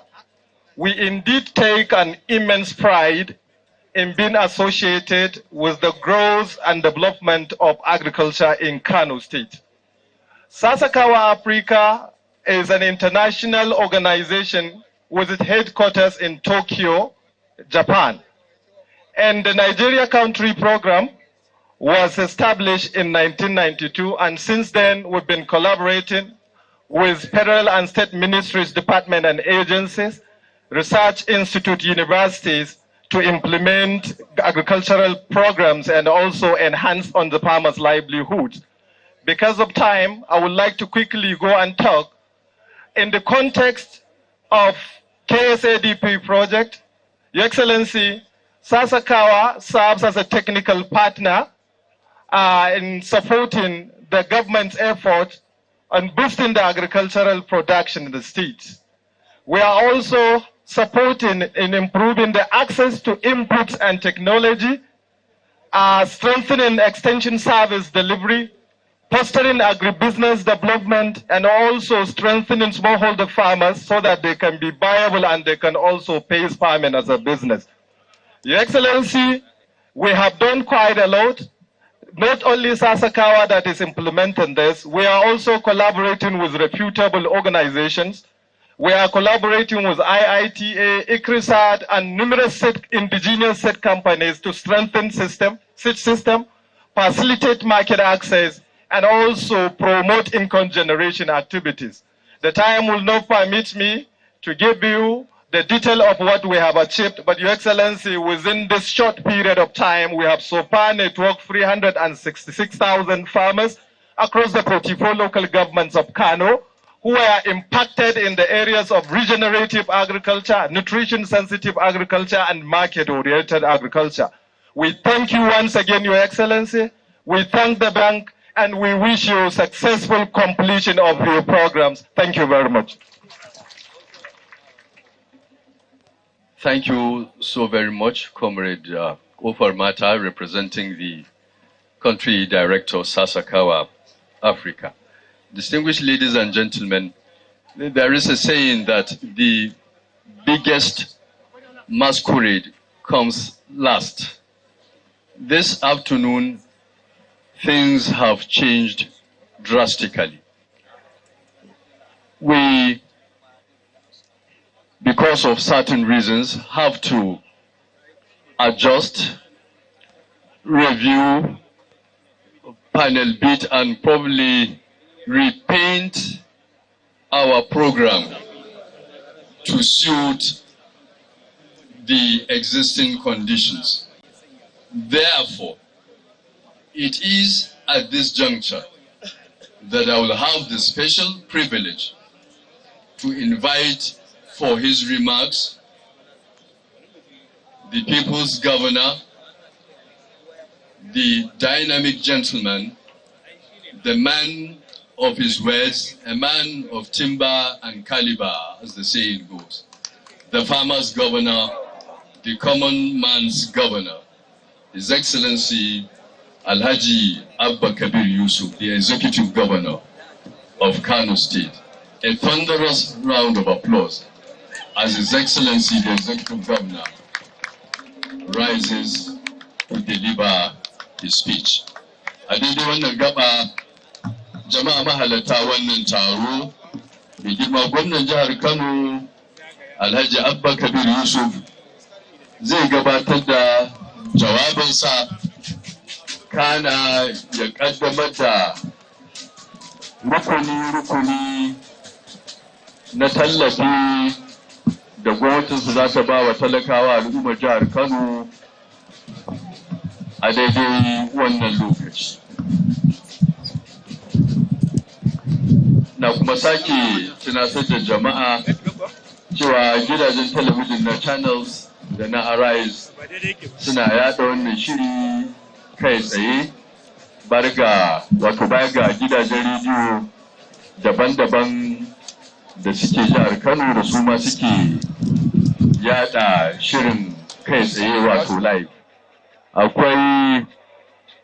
we indeed take an immense pride in being associated with the growth and development of agriculture in Kano State. Sasakawa Africa is an international organization with its headquarters in Tokyo, Japan. And the Nigeria Country Program was established in 1992, and since then we've been collaborating with federal and state ministries, departments and agencies, research institute, universities to implement agricultural programs and also enhance on the farmers' livelihoods. Because of time, I would like to quickly go and talk in the context of KSADP project, Your Excellency, Sasakawa serves as a technical partner in supporting the government's effort on boosting the agricultural production in the state. We are also supporting in improving the access to inputs and technology, strengthening extension service delivery, fostering agribusiness development, and also strengthening smallholder farmers so that they can be viable and they can also pay farming as a business. Your Excellency, we have done quite a lot. Not only Sasakawa that is implementing this, we are also collaborating with reputable organizations. We are collaborating with IITA, ICRISAT, and numerous indigenous companies to strengthen system, facilitate market access, and also promote income generation activities. The time will not permit me to give you the detail of what we have achieved, but Your Excellency, within this short period of time, we have so far networked 366,000 farmers across the 44 local governments of Kano, who are impacted in the areas of regenerative agriculture, nutrition-sensitive agriculture, and market-oriented agriculture. We thank you once again, Your Excellency. We thank the bank, and we wish you successful completion of your programs. Thank you very much. Thank you so very much, Comrade Ofar Mata, representing the Country Director, Sasakawa, Africa. Distinguished ladies and gentlemen, there is a saying that the biggest masquerade comes last. This afternoon, things have changed drastically. We, because of certain reasons, have to adjust, review, panel beat, and probably repaint our program to suit the existing conditions. Therefore, it is at this juncture that I will have the special privilege to invite for his remarks the People's Governor, the dynamic gentleman, the man of his words, a man of timber and caliber, as the saying goes, the farmer's governor, the common man's governor, His Excellency Alhaji Abba Kabir Yusuf, the Executive Governor of Kano State. A thunderous round of applause as His Excellency the Executive Governor rises to deliver his speech. A daidai wannan gaba, jama'a mahalarta wannan taro, mai girma gwamnan jihar Kano Alhaji Abba Kabir Yusuf zai gabatar da jawabinsa, kana ya kaddamar da rukuni na tallafi da gwamnatinsu za ta ba wa talakawa al'ummar jihar Kano a daidai wannan lokaci. Na kuma sake tunatar da jama'a cewa gidajen talabijin na channels da na Arise suna yada wannan shiri kai tsaye baya ga gidajen rediyo daban-daban da suke jihar Kano da su ma suke yada shirin kai tsaye wato live. Akwai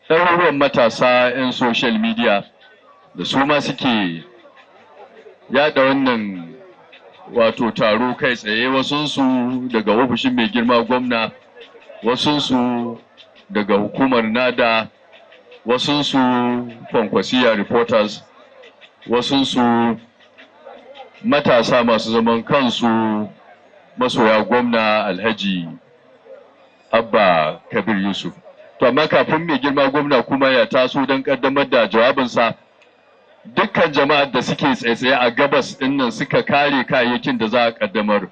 ɗaruruwan matasa 'yan social media da su ma suke yada wannan wato taro kai tsaye, wasunsu daga ofishin mai girma gwamna, wasunsu daga hukumar NADA, wasunsu Kwankwasiya Reporters, wasunsu matasa masu zaman kansu masoya gwamna Alhaji Abba Kabir Yusuf. To amma kafin mai girma gwamna kuma ya taso don kaddamar da jawabinsa, dukkan jama'ar da suke tsaye a gabas dinnan suka kare kayayyakin da za a kaddamar,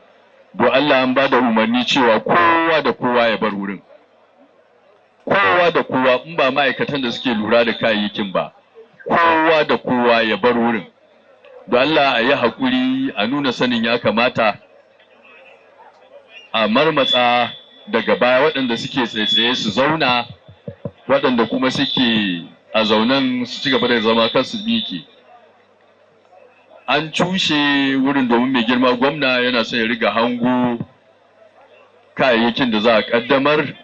do Allah an ba da umarni cewa kowa da kowa ya bar wurin. Kowa da kowa, in ba ma'aikatan da suke lura da kayayyakin ba, kowa da kowa ya bar wurin. da Allah a yi haƙuri a nuna sanin ya kamata a marmatsa daga baya waɗanda suke tsaye su zauna waɗanda kuma suke a zaunen su ci gaba da zama kan su miƙe. An cushe wurin domin mai girma gwamna yana son ya riga hango kayayyakin da za a ƙaddamar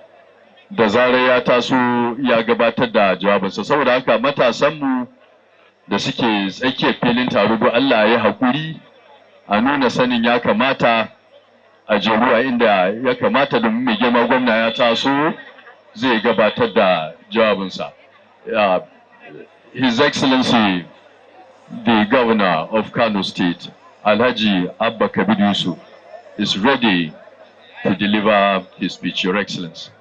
da zarar ya taso ya gabatar da jawabinsa. Saboda haka matasanmu da suke tsakiyar filin taro don Allah ya haƙuri a nuna sanin ya kamata a jeruwa inda ya kamata domin mai girma gwamna ya taso zai gabatar da jawabinsa. His Excellency the Governor of Kano State, Alhaji Abba Kabir Yusuf, is ready to deliver his speech, Your Excellency.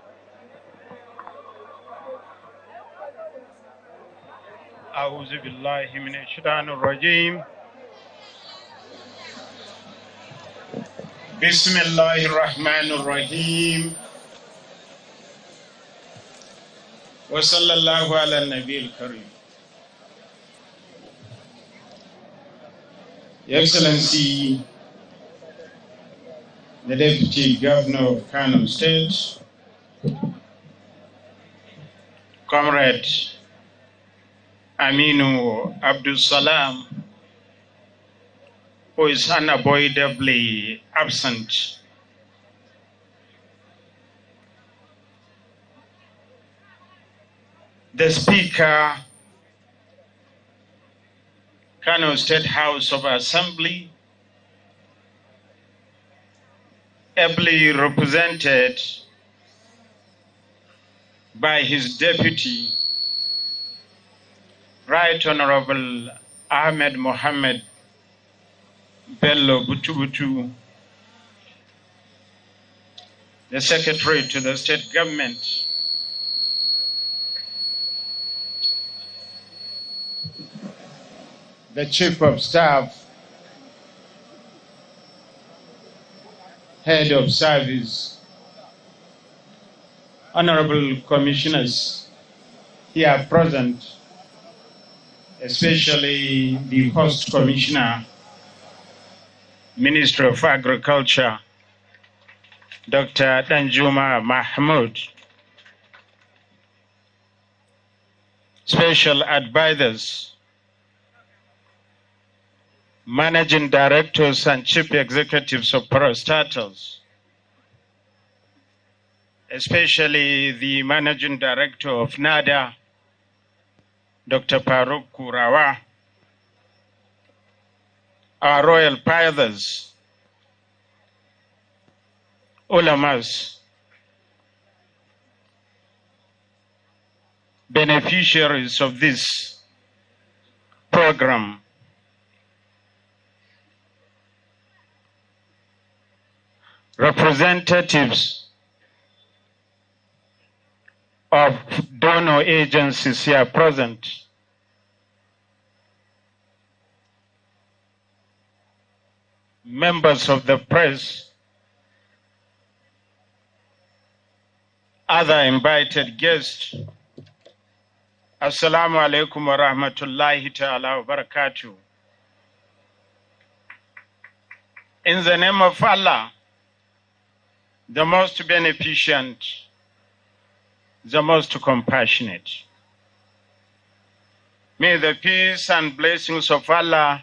أعوذ بالله من الشيطان الرجيم. بسم الله الرحمن الرحيم. وصلى الله على النبي الكريم. Your Excellency, the Deputy Governor of Kano State, Comrade Aminu Abdul Salam, who is unavoidably absent, the Speaker, Kano State House of Assembly, ably represented by his deputy, Right Honorable Ahmed Mohammed Bello Butubutu, the Secretary to the State Government, the Chief of Staff, Head of Service, Honorable Commissioners here present, especially the Host Commissioner, Minister of Agriculture, Dr. Danjuma Mahmoud, Special Advisors, Managing Directors and Chief Executives of Parastatals, especially the Managing Director of NADA, Dr. Farooq Kurawa, our Royal Fathers, Ulamas, beneficiaries of this program, representatives of donor agencies here present, members of the press, other invited guests, Assalamu alaikum wa rahmatullahi ta'ala wa barakatuh. In the name of Allah, the most beneficent, the most compassionate. May the peace and blessings of Allah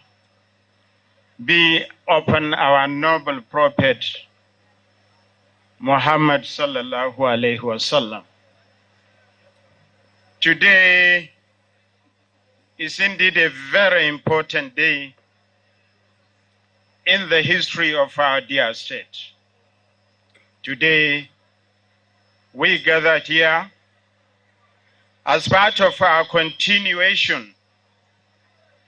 be upon our noble prophet, Muhammad sallallahu alaihi wasallam. Today is indeed a very important day in the history of our dear state. Today, we gather here as part of our continuation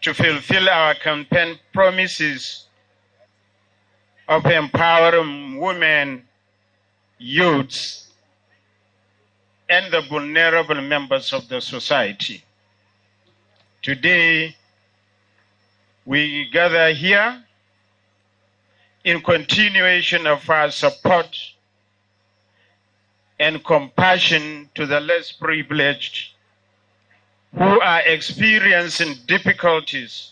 to fulfill our campaign promises of empowering women, youths, and the vulnerable members of the society. Today, we gather here in continuation of our support and compassion to the less privileged who are experiencing difficulties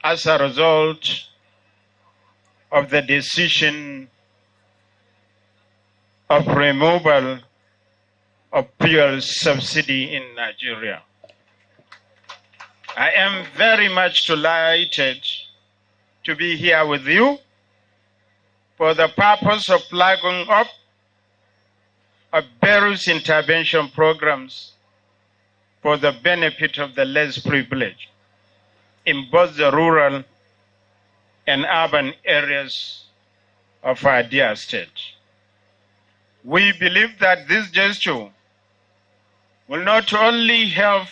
as a result of the decision of removal of fuel subsidy in Nigeria. I am very much delighted to be here with you for the purpose of flagging up of various intervention programs for the benefit of the less privileged in both the rural and urban areas of our dear state. We believe that this gesture will not only help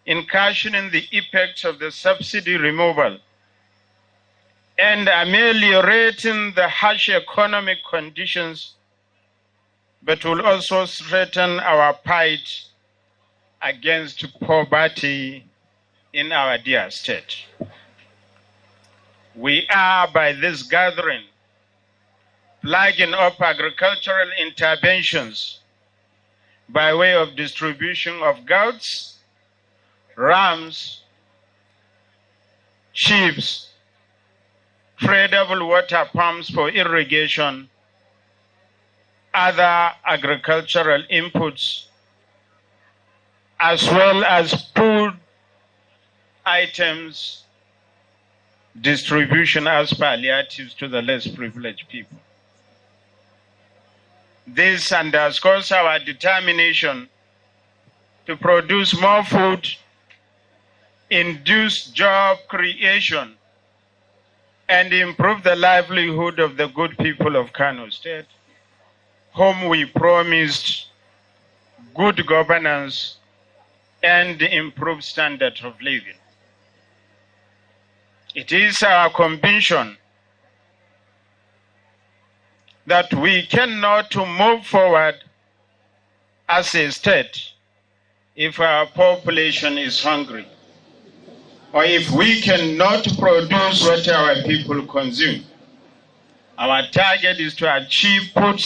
in cushioning the effects of the subsidy removal and ameliorating the harsh economic conditions, but will also strengthen our fight against poverty in our dear state. We are, by this gathering, flagging up agricultural interventions by way of distribution of goats, rams, sheep, tradable water pumps for irrigation, other agricultural inputs, as well as food items distribution as palliatives to the less privileged people. This underscores our determination to produce more food, induce job creation, and improve the livelihood of the good people of Kano State, whom we promised good governance and improved standard of living. It is our conviction that we cannot move forward as a state if our population is hungry, or if we cannot produce what our people consume. Our target is to achieve food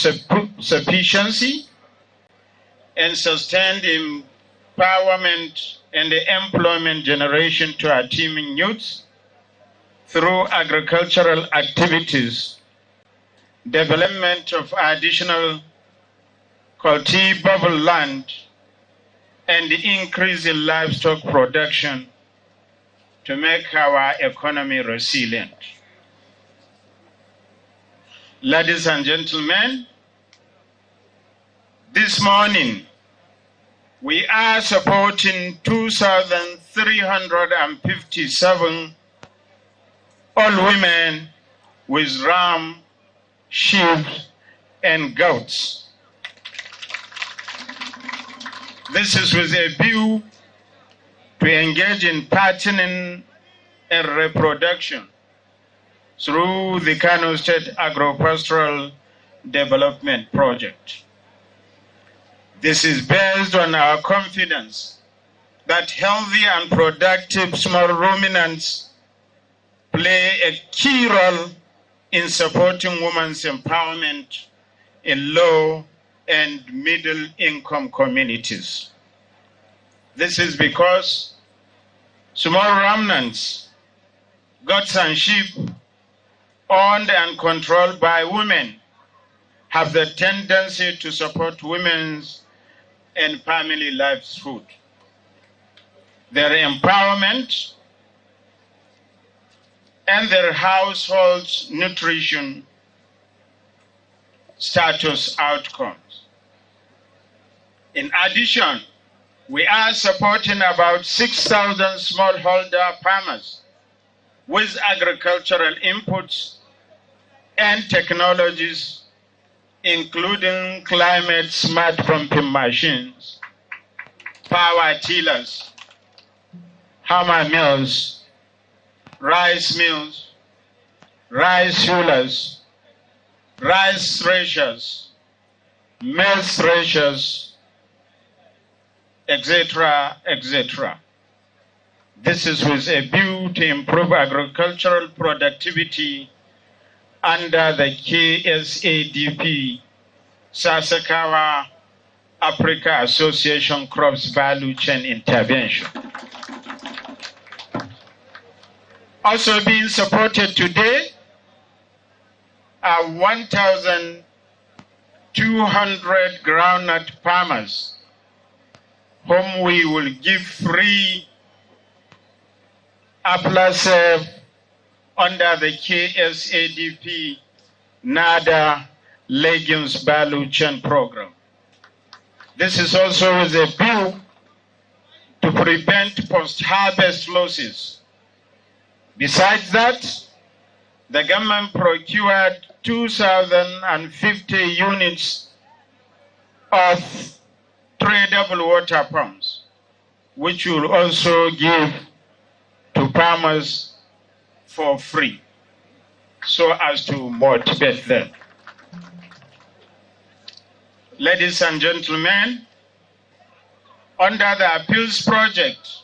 sufficiency and sustained empowerment and employment generation to our teeming youths through agricultural activities, development of additional cultivable land, and increase in livestock production to make our economy resilient. Ladies and gentlemen, this morning we are supporting 2,357 all women with ram, sheep, and goats. This is with a view to engage in patterning and reproduction through the Kano State Agro-Pastoral Development Project. This is based on our confidence that healthy and productive small ruminants play a key role in supporting women's empowerment in low and middle income communities. This is because small ruminants, goats and sheep, owned and controlled by women, have the tendency to support women's and family livelihood. Their empowerment and their household's nutrition status outcomes. In addition, we are supporting about 6,000 smallholder farmers with agricultural inputs and technologies, including climate-smart pumping machines, power tillers, hammer mills, rice mills, rice hullers, rice threshers, maize threshers, etc., etc. This is with a view to improve agricultural productivity under the KSADP, Sasakawa Africa Association Crops Value Chain Intervention. Also being supported today are 1,200 groundnut farmers whom we will give free APLASEF under the KSADP NADA Legumes Value Chain Program. This is also with a view to prevent post-harvest losses. Besides that, the government procured 2,050 units of tradable water pumps, which will also give to farmers for free, so as to motivate them. Ladies and gentlemen, under the Appeals Project,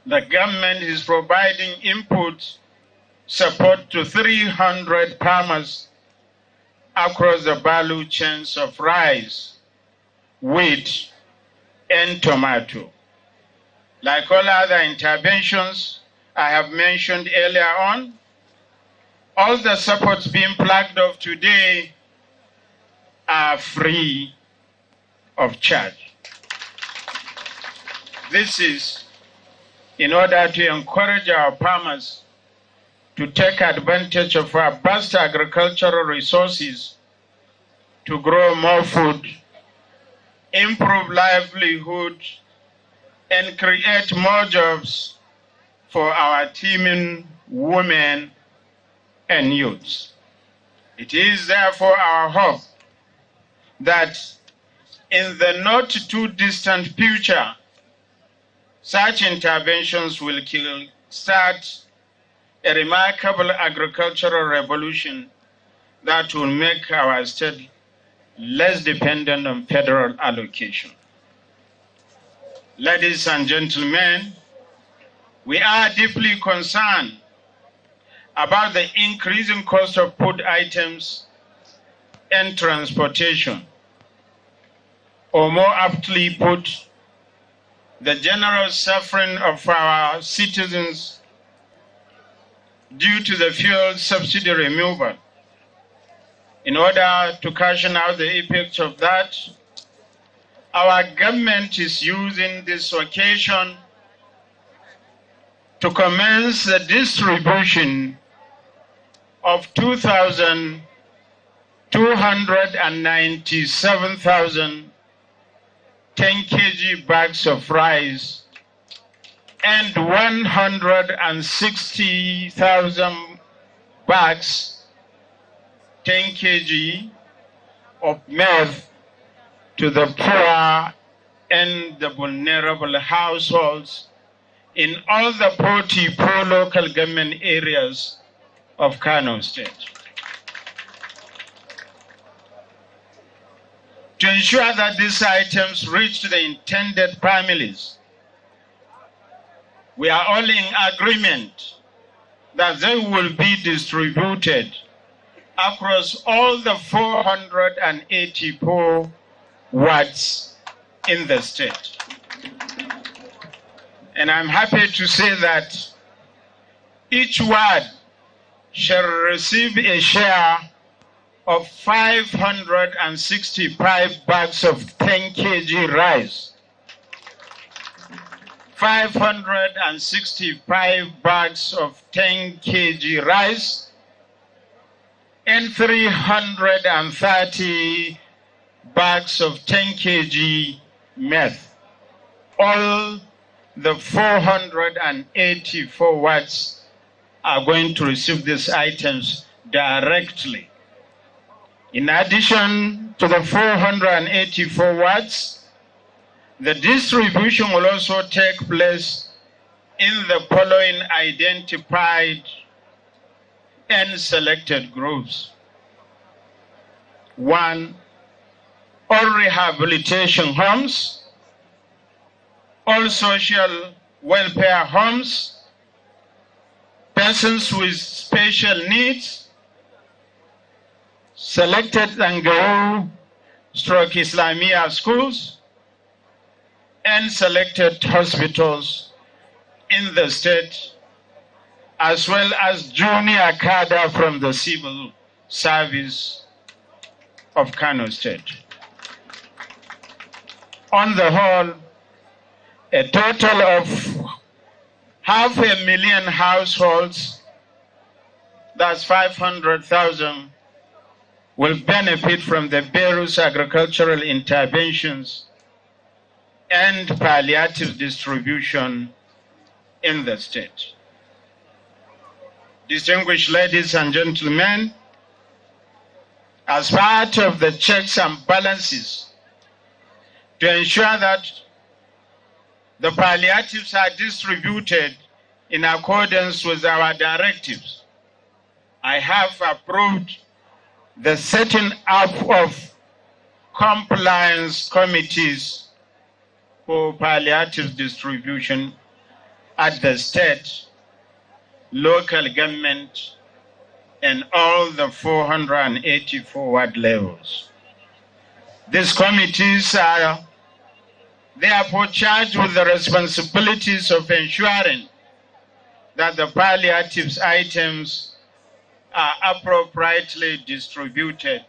the government is providing input support to 300 farmers across the value chains of rice, wheat, and tomato. Like all other interventions I have mentioned earlier on, all the supports being plugged off today are free of charge. This is in order to encourage our farmers to take advantage of our vast agricultural resources to grow more food, improve livelihood, and create more jobs for our teeming women and youths. It is therefore our hope that in the not too distant future, such interventions will start a remarkable agricultural revolution that will make our state less dependent on federal allocation. Ladies and gentlemen, we are deeply concerned about the increasing cost of food items and transportation, or more aptly put, the general suffering of our citizens due to the fuel subsidy removal. In order to cushion out the effects of that, our government is using this occasion to commence the distribution of 297,000 10 kg bags of rice and 160,000 bags 10 kg of maize to the poor and the vulnerable households in all the 44 local government areas of Kano State. To ensure that these items reach the intended families, we are all in agreement that they will be distributed across all the 484 wards in the state. And I'm happy to say that each ward shall receive a share of 565 bags of 10 kg rice, 565 bags of 10 kg rice, and 330 bags of 10 kg meth. All the 484 wards are going to receive these items directly. In addition to the 484 wards, the distribution will also take place in the following identified and selected groups. 1, all rehabilitation homes, all social welfare homes, persons with special needs, selected Zangaru / Islamia schools, and selected hospitals in the state as well as junior cadre from the civil service of Kano State. On the whole, a total of 500,000 households, that's 500,000, will benefit from the various agricultural interventions and palliative distribution in the state. Distinguished ladies and gentlemen, as part of the checks and balances to ensure that the palliatives are distributed in accordance with our directives, I have approved the setting up of compliance committees for palliative distribution at the state, local government, and all the 484 ward levels. These committees are therefore charged with the responsibilities of ensuring that the palliatives items are appropriately distributed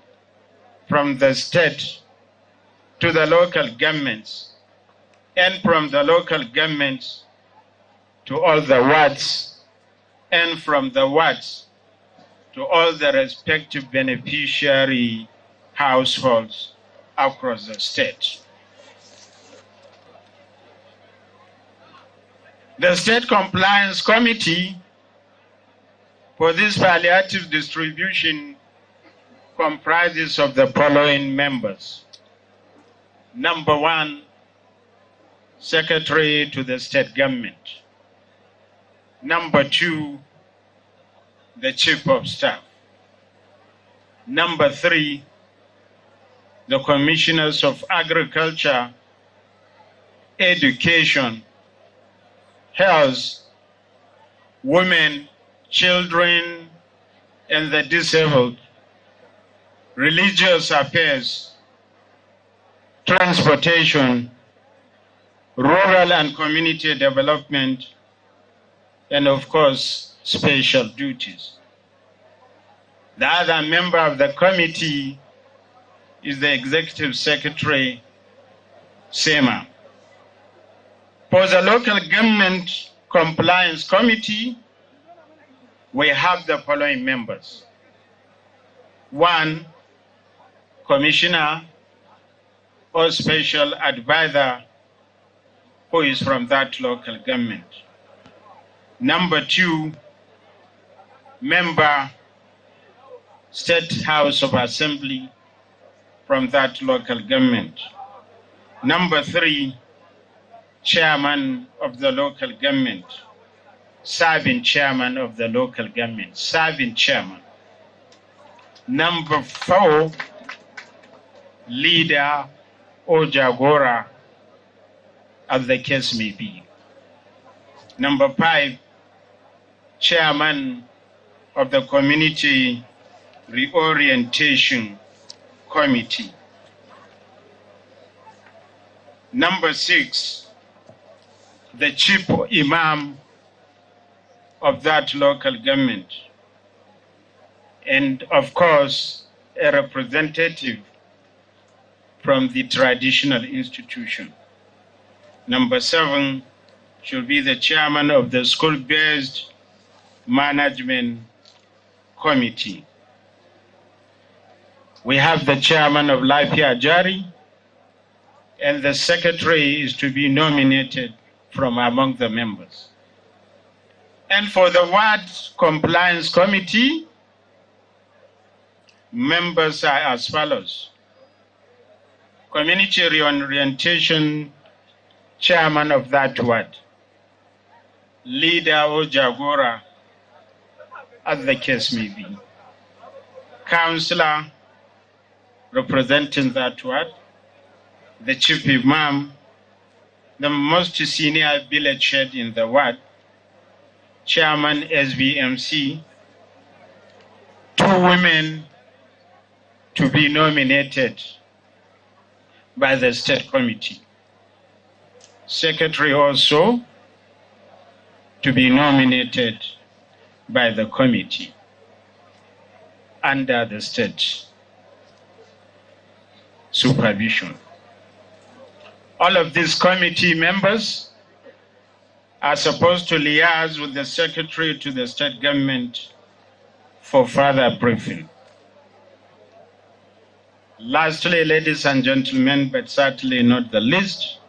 from the state to the local governments and from the local governments to all the wards and from the wards to all the respective beneficiary households across the state. The State Compliance Committee for this palliative distribution comprises of the following members. Number one, Secretary to the State Government. Number two, the Chief of Staff. Number three, the Commissioners of Agriculture, Education, Health, Women, Children, and the Disabled, Religious Affairs, Transportation, Rural and Community Development, and of course, Special Duties. The other member of the committee is the Executive Secretary, SEMA. For the Local Government Compliance Committee, we have the following members. One, Commissioner or Special Advisor who is from that local government. Number two, Member, State House of Assembly from that local government. Number three, Chairman of the local government, serving chairman of the local government, serving chairman. Number four, leader or jagora, as the case may be. Number five, chairman of the Community Reorientation Committee. Number six, the chief imam of that local government. And of course, a representative from the traditional institution. Number seven should be the chairman of the school-based management committee. We have the chairman of Lafia Jari, and the secretary is to be nominated from among the members. And for the Ward Compliance Committee, members are as follows. Community Reorientation Chairman of that ward, leader or jagora, as the case may be. Councillor representing that ward, the chief imam, the most senior village head in the ward, chairman SVMC, two women to be nominated by the state committee. Secretary also to be nominated by the committee under the state supervision. All of these committee members are supposed to liaise with the secretary to the state government for further briefing. Lastly, ladies and gentlemen, but certainly not the least,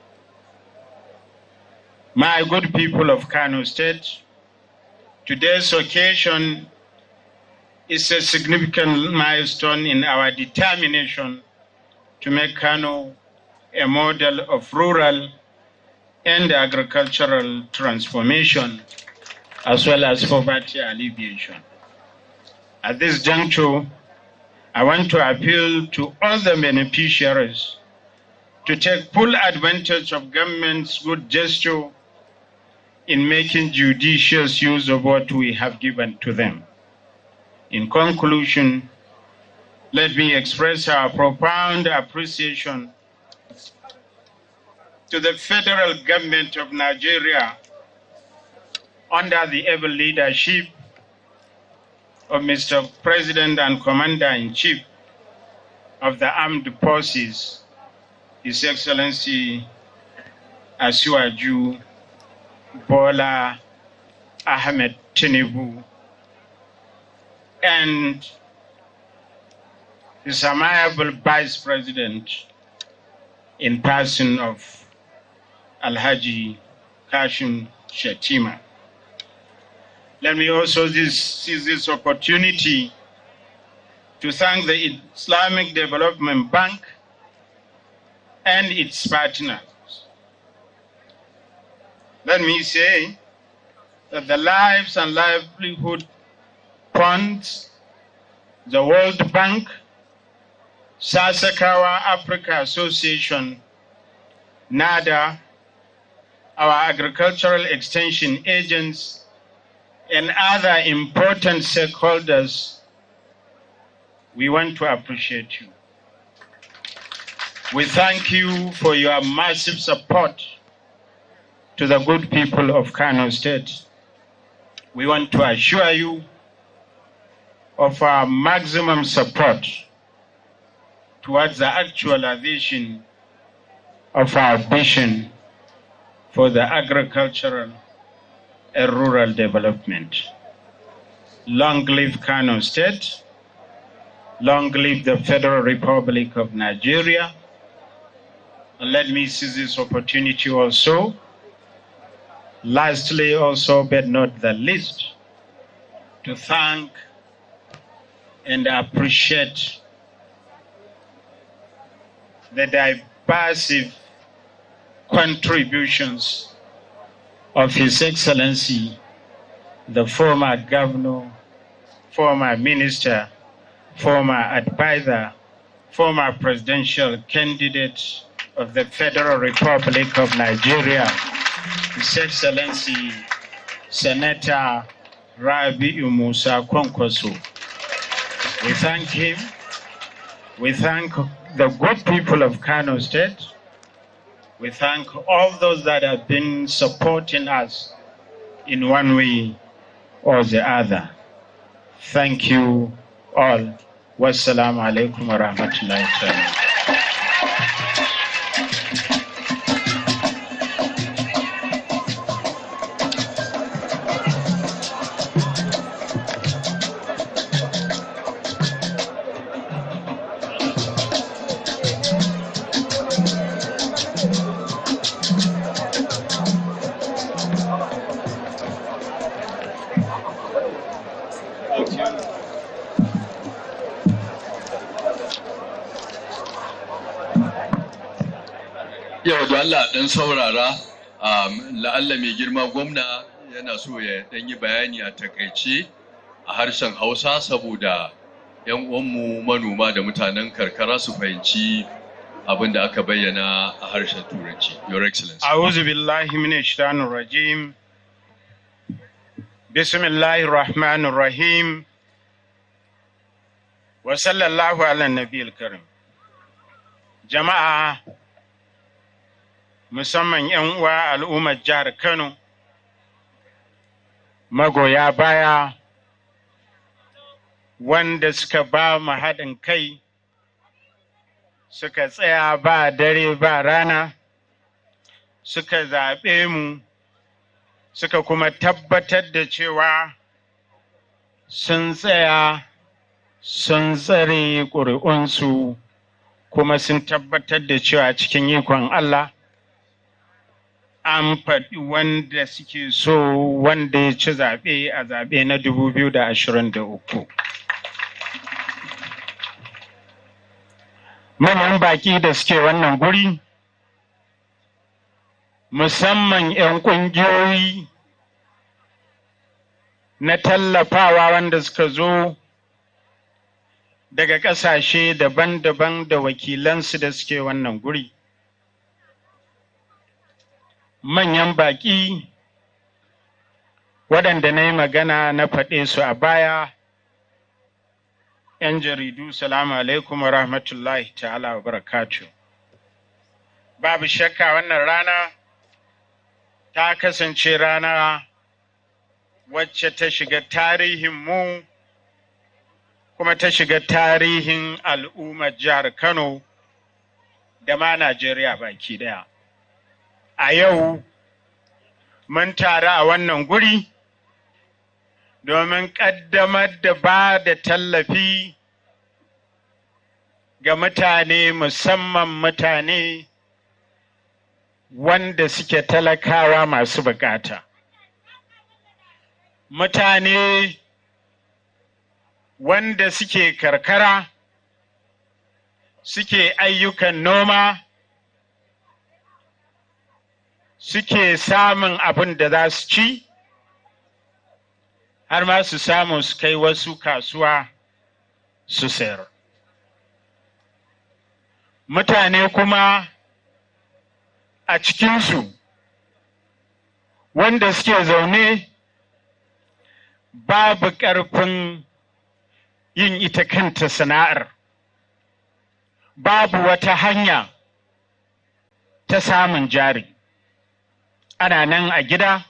my good people of Kano State, today's occasion is a significant milestone in our determination to make Kano a model of rural and agricultural transformation, as well as poverty alleviation. At this juncture, I want to appeal to all the beneficiaries to take full advantage of government's good gesture in making judicious use of what we have given to them. In conclusion, let me express our profound appreciation to the federal government of Nigeria under the able leadership of Mr. President and Commander-in-Chief of the Armed Forces, His Excellency Asiwaju Bola Ahmed Tinubu, and His amiable Vice President in person of Alhaji Kashim Shettima. Let me also seize this opportunity to thank the Islamic Development Bank and its partners. Let me say that the Lives and Livelihood Funds, the World Bank, Sasakawa Africa Association, NADA, our agricultural extension agents, and other important stakeholders, we want to appreciate you. We thank you for your massive support to the good people of Kano State. We want to assure you of our maximum support towards the actualization of our vision for the agricultural and rural development. Long live Kano State. Long live the Federal Republic of Nigeria. And let me seize this opportunity also, lastly also, but not the least, to thank and appreciate the diverse contributions of His Excellency, the former governor, former minister, former advisor, former presidential candidate of the Federal Republic of Nigeria, His Excellency Senator Rabi'u Musa Kwankwaso. We thank him. We thank the good people of Kano State. We thank all those that have been supporting us in one way or the other. Thank you all. Wassalamu alaikum wa rahmatullahi ta'ala. Yau da Allah ɗan saurara, la'alla mai girma gwamna yana so ya ɗan yi bayani a takaice a harshen Hausa saboda 'yan uwanmu manoma da mutanen karkara su fahimci abin da aka bayyana a harshen Turanci. Your Excellency. A'udhu billahi minash shaitanir rajim. Bismillahir rahmanir rahim. Wa sallallahu ala nabiyil karim. Jama'a, musamman 'yan uwa al'ummar jihar Kano, magoya baya wanda suka ba mu haɗin kai, suka tsaya ba dare ba rana, suka zaɓe mu, suka kuma tabbatar da cewa sun tsaya sun tsare ƙuri'unsu, kuma sun tabbatar da cewa cikin ikon Allah an faɗi wanda suke so wanda ya ci zaɓe a zaɓe na 2023. Manyan baƙi da suke wannan guri, musamman 'yan ƙungiyoyi na tallafawa wanda suka zo daga ƙasashe daban-daban da wakilansu da suke wannan guri. Manyan baƙi waɗanda na yi magana na faɗe su a baya, 'yan jaridu, salamu alaikum wa rahmatullahi ta'ala wa barakatuh. Babu shakka wannan rana ta kasance rana wacce ta shiga tarihin mu kuma ta shiga tarihin al'ummar jihar Kano da ma Najeriya baki daya. A yau mun taru a wannan guri domin ƙaddamar da ba da tallafi ga mutane, musamman mutane wanda suke talakawa masu bukata. Mutane wanda suke karkara, suke ayyukan noma, suke samun abin da za su ci, har ma su samu su kai wasu kasuwa su sayar. Mutane kuma a cikinsu wanda suke zaune babu ƙarfin yin ita kanta sana'ar, babu wata hanya ta samun jari. Ana nan a gida,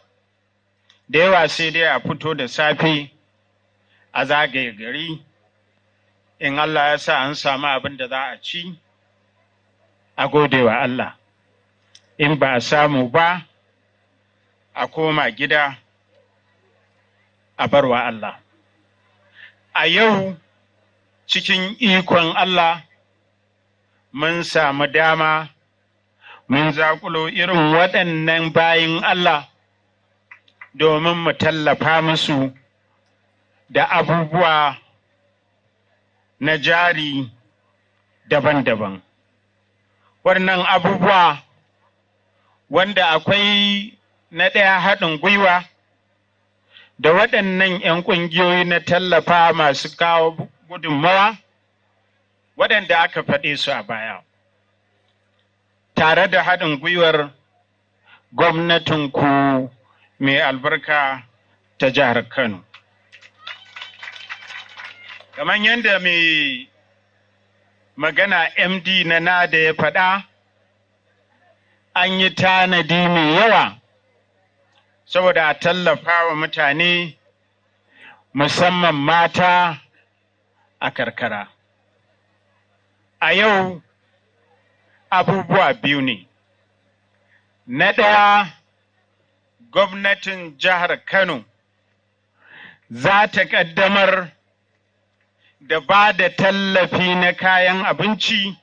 da yawa sai dai a fito da safe a zagaye gari, in Allah ya sa an samu abin da za a ci, a gode wa Allah. In ba a samu ba, a koma gida a bar wa Allah. A yau cikin ikon Allah mun samu dama mun zaƙulo irin waɗannan bayin Allah domin mu tallafa musu da abubuwa na jari daban-daban. Wannan abubuwa wanda akwai na ɗaya haɗin gwiwa da waɗannan 'yan ƙungiyoyi na tallafa masu kawo gudunmawa waɗanda aka faɗe su a baya, tare da haɗin gwiwar gwamnatinku mai albarka ta jihar Kano. Kamar yadda mai magana MD na NADA ya faɗa, an yi tanadi mai yawa saboda a tallafa wa mutane, musamman mata a karkara. A yau abubuwa biyu ne. Na ɗaya, gwamnatin jihar Kano za ta ƙaddamar da ba da tallafi na kayan abinci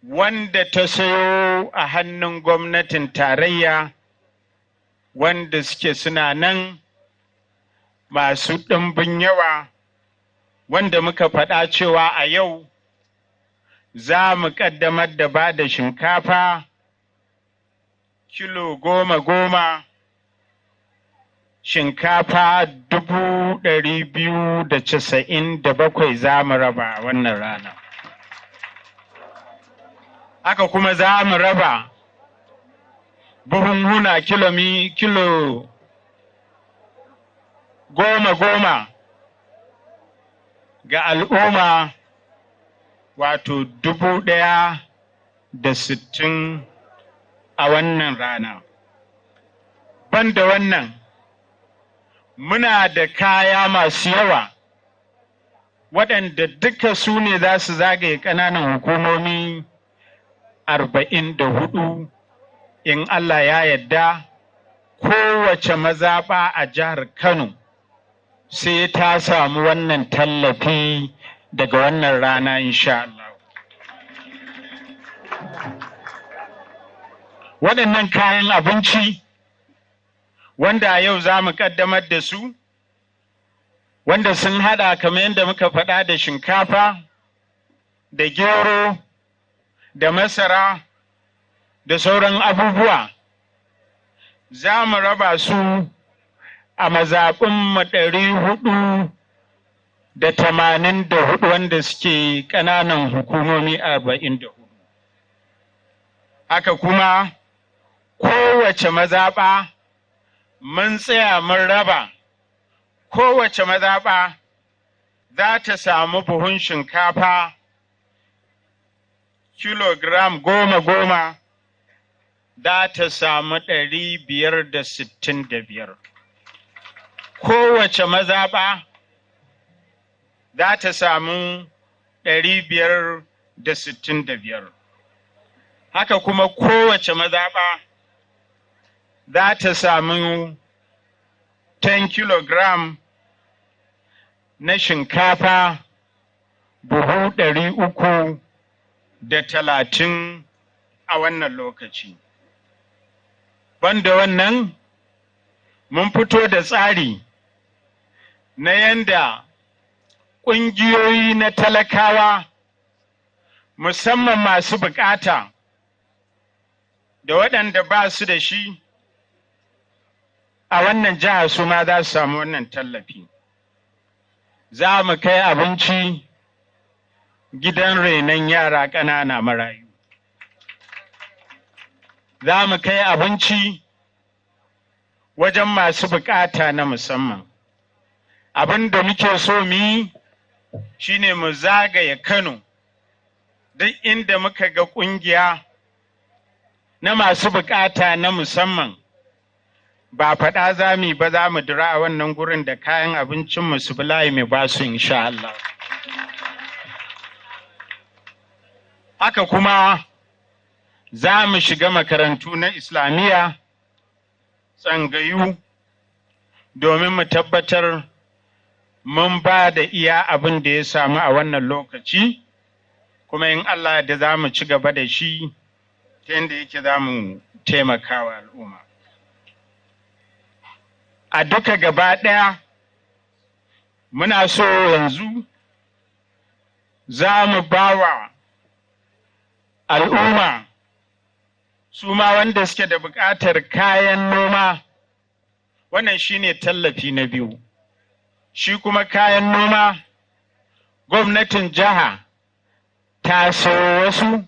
wanda ta sayo a hannun gwamnatin tarayya, wanda suke suna nan masu ɗimbin yawa, wanda muka faɗa cewa a yau za mu ƙaddamar da ba da shinkafa kilo 10, shinkafa 297 za mu raba a wannan rana. Haka kuma za mu raba buhunhuna kilo 10 ga al'umma, wato 1,060 a wannan rana. Banda wannan, muna da kaya masu yawa waɗanda duka su ne za su zagaye ƙananan hukumomi 44 in Allah ya yarda kowace mazaɓa a jihar Kano sai ta samu wannan tallafi daga wannan rana insha Allah. Waɗannan kayan abinci wanda a yau za mu ƙaddamar da su, wanda sun haɗa kamar yadda muka faɗa da shinkafa, da gero, da masara, da sauran abubuwa, za mu raba su a mazaɓinmu 484 wanda suke ƙananan hukumomi 44. Haka kuma kowace mazaɓa mun tsaya mun raba, kowace mazaɓa za ta samu buhun shinkafa kilogram 10 za ta samu 565. Kowace mazaɓa za ta samu 565. Haka kuma kowace mazaɓa za ta samu 10 kilogram na shinkafa buhu 330 a wannan lokaci. Banda wannan, mun fito da tsari na yanda ƙungiyoyi na talakawa musamman masu bukata da waɗanda ba su da shi a wannan jiha su ma za su samu wannan tallafi. Za mu kai abinci gidan renon yara ƙanana marayu. Za mu kai abinci wajen masu bukata na musamman. Abin da muke so mu yi shine mu zagaye Kano duk inda muka ga ƙungiya na masu bukata na musamman. Ba faɗa za mu yi ba, za mu dira a wannan gurin da kayan abincinmu su bulayi mai ba su insha Allah. Haka kuma za mu shiga makarantu na Islamiyya, tsangayu, domin mu tabbatar mun ba da iya abin da ya samu a wannan lokaci, kuma in Allah da za mu ci gaba da shi ta yadda yake za mu taimaka wa al'umma. A duka gaba ɗaya muna so yanzu za mu ba wa al'umma su ma wanda suke da buƙatar kayan noma. Wannan shine tallafi na biyu. Shi kuma kayan noma gwamnatin jiha ta sayo wasu,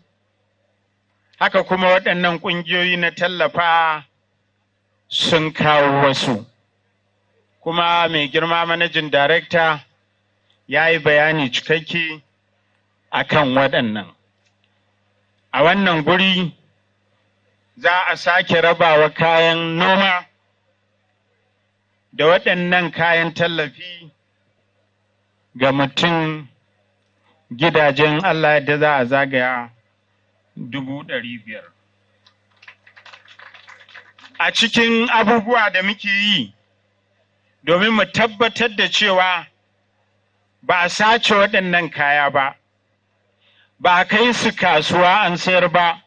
haka kuma waɗannan ƙungiyoyi na tallafa sun kawo wasu. Kuma mai girma manajin darekta ya yi bayani cikakke a kan waɗannan. A wannan guri za a sake rabawa kayan noma da waɗannan kayan tallafi ga mutum gidajen Allah da za a zagaya 500,000. A cikin abubuwa da muke yi domin mu tabbatar da cewa ba a sace waɗannan kaya ba, ba a kai su kasuwa an sayar ba,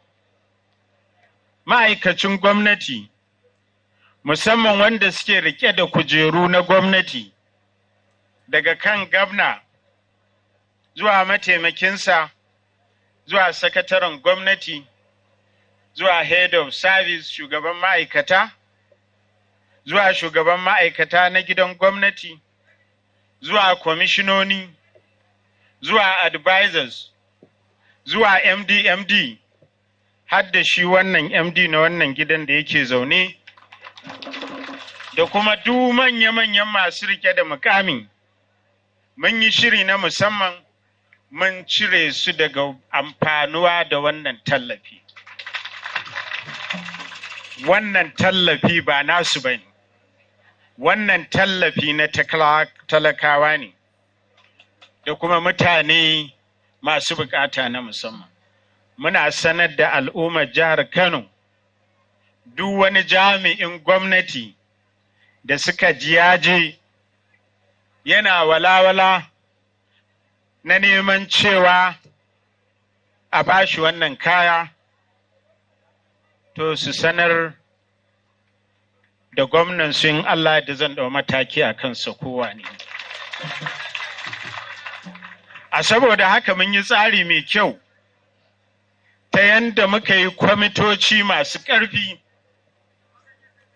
ma'aikacin gwamnati musamman wanda suke rike da kujeru na gwamnati daga kan gwamna zuwa mataimakinsa zuwa sakataren gwamnati zuwa head of service shugaban ma'aikata zuwa shugaban ma'aikata na gidan gwamnati zuwa kwamishinoni zuwa advisors zuwa MD har da shi wannan MD na wannan gidan da yake zaune da kuma duk manya-manyan masu rike da mukami. Mun yi shiri na musamman mun cire su daga amfanuwa da wannan tallafi. Wannan tallafi ba nasu ba ne, wannan tallafi na talakawa ne. da kuma mutane masu bukata na musamman. Muna sanar da al'ummar jihar Kano duk wani jami'in gwamnati da suka ji yaje yana walawala na neman cewa a bashi wannan kaya, to su sanar da gwamnan su in Allah da zan ɗau mataki a kansa kowa ne. A saboda haka mun yi tsari mai kyau ta yanda muka yi kwamitoci masu ƙarfi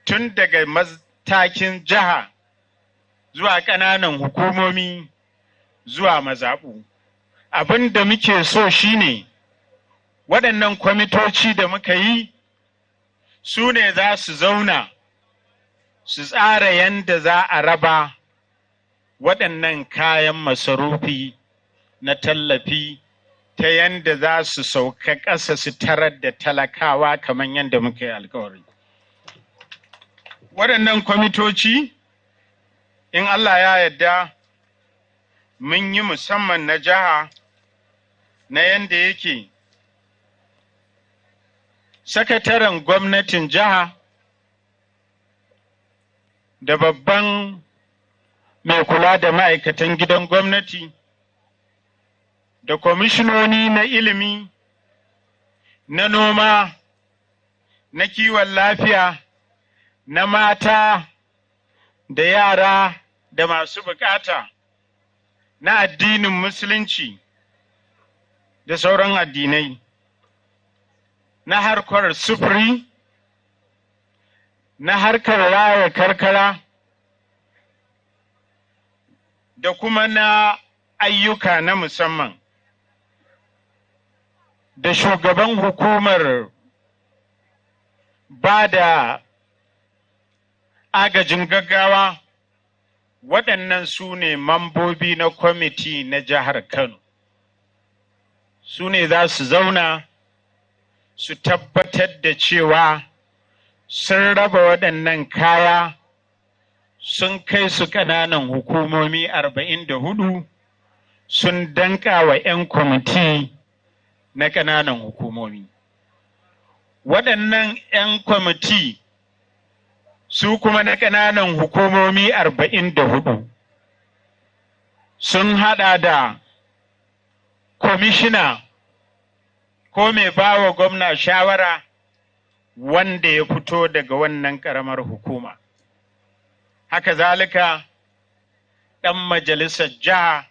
tun daga matakin jiha zuwa ƙananan hukumomi zuwa mazaɓu. Abin da muke so shine waɗannan kwamitoci da muka yi su ne za su zauna su tsara yanda za a raba waɗannan kayan masarufi na tallafi ta yanda za su sauka ƙasa su tarar da talakawa kamar yadda muka yi alkawari. Waɗannan kwamitoci, in Allah ya yarda, mun yi musamman na jiha na yanda yake sakataren gwamnatin jiha da babban mai kula da ma'aikatan gidan gwamnati da kwamishinoni na ilimi, na noma, na kiwon lafiya, na mata da yara da masu bukata, na addinin musulunci da sauran addinai, na harkar sufuri, na harkar raya karkara da kuma na ayyuka na musamman, da shugaban hukumar ba da agajin gaggawa. Waɗannan su ne mambobi na kwamiti na jihar Kano. Su ne za su zauna su tabbatar da cewa sun raba waɗannan kaya, sun kai su ƙananan hukumomi 44, sun danka wa 'yan kwamiti na ƙananan hukumomi. Waɗannan 'yan kwamiti su kuma na ƙananan hukumomi 44 sun haɗa da kwamishina ko mai ba wa gwamna shawara wanda ya fito daga wannan ƙaramar hukuma. Haka zalika ɗan majalisar jiha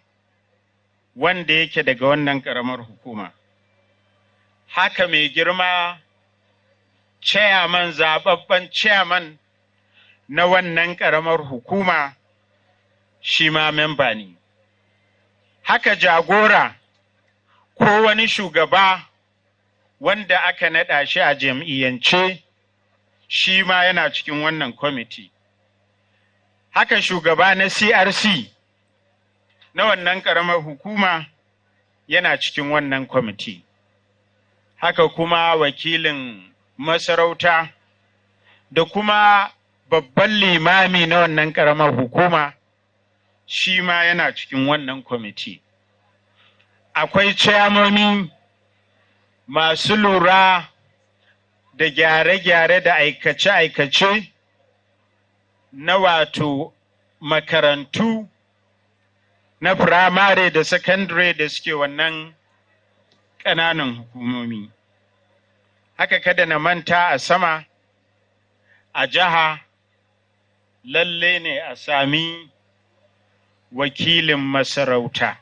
wanda yake daga wannan ƙaramar hukuma. Haka mai girma chairman, zababben chairman na wannan ƙaramar hukuma shi ma memba ne. Haka jagora ko wani shugaba wanda aka naɗa shi a jam'iyyance shi ma yana cikin wannan kwamiti. Haka shugaba na CRC na wannan ƙaramar hukuma yana cikin wannan kwamiti. Haka kuma wakilin masarauta da kuma babban limami na wannan ƙaramar hukuma shi ma yana cikin wannan kwamiti. Akwai chairmomi masu lura da gyare-gyare da aikace-aikace na wato makarantu na firamare da sakandare da suke wannan ƙananan hukumomi. Haka kada na manta a sama, a jiha lalle ne a sami wakilin masarauta.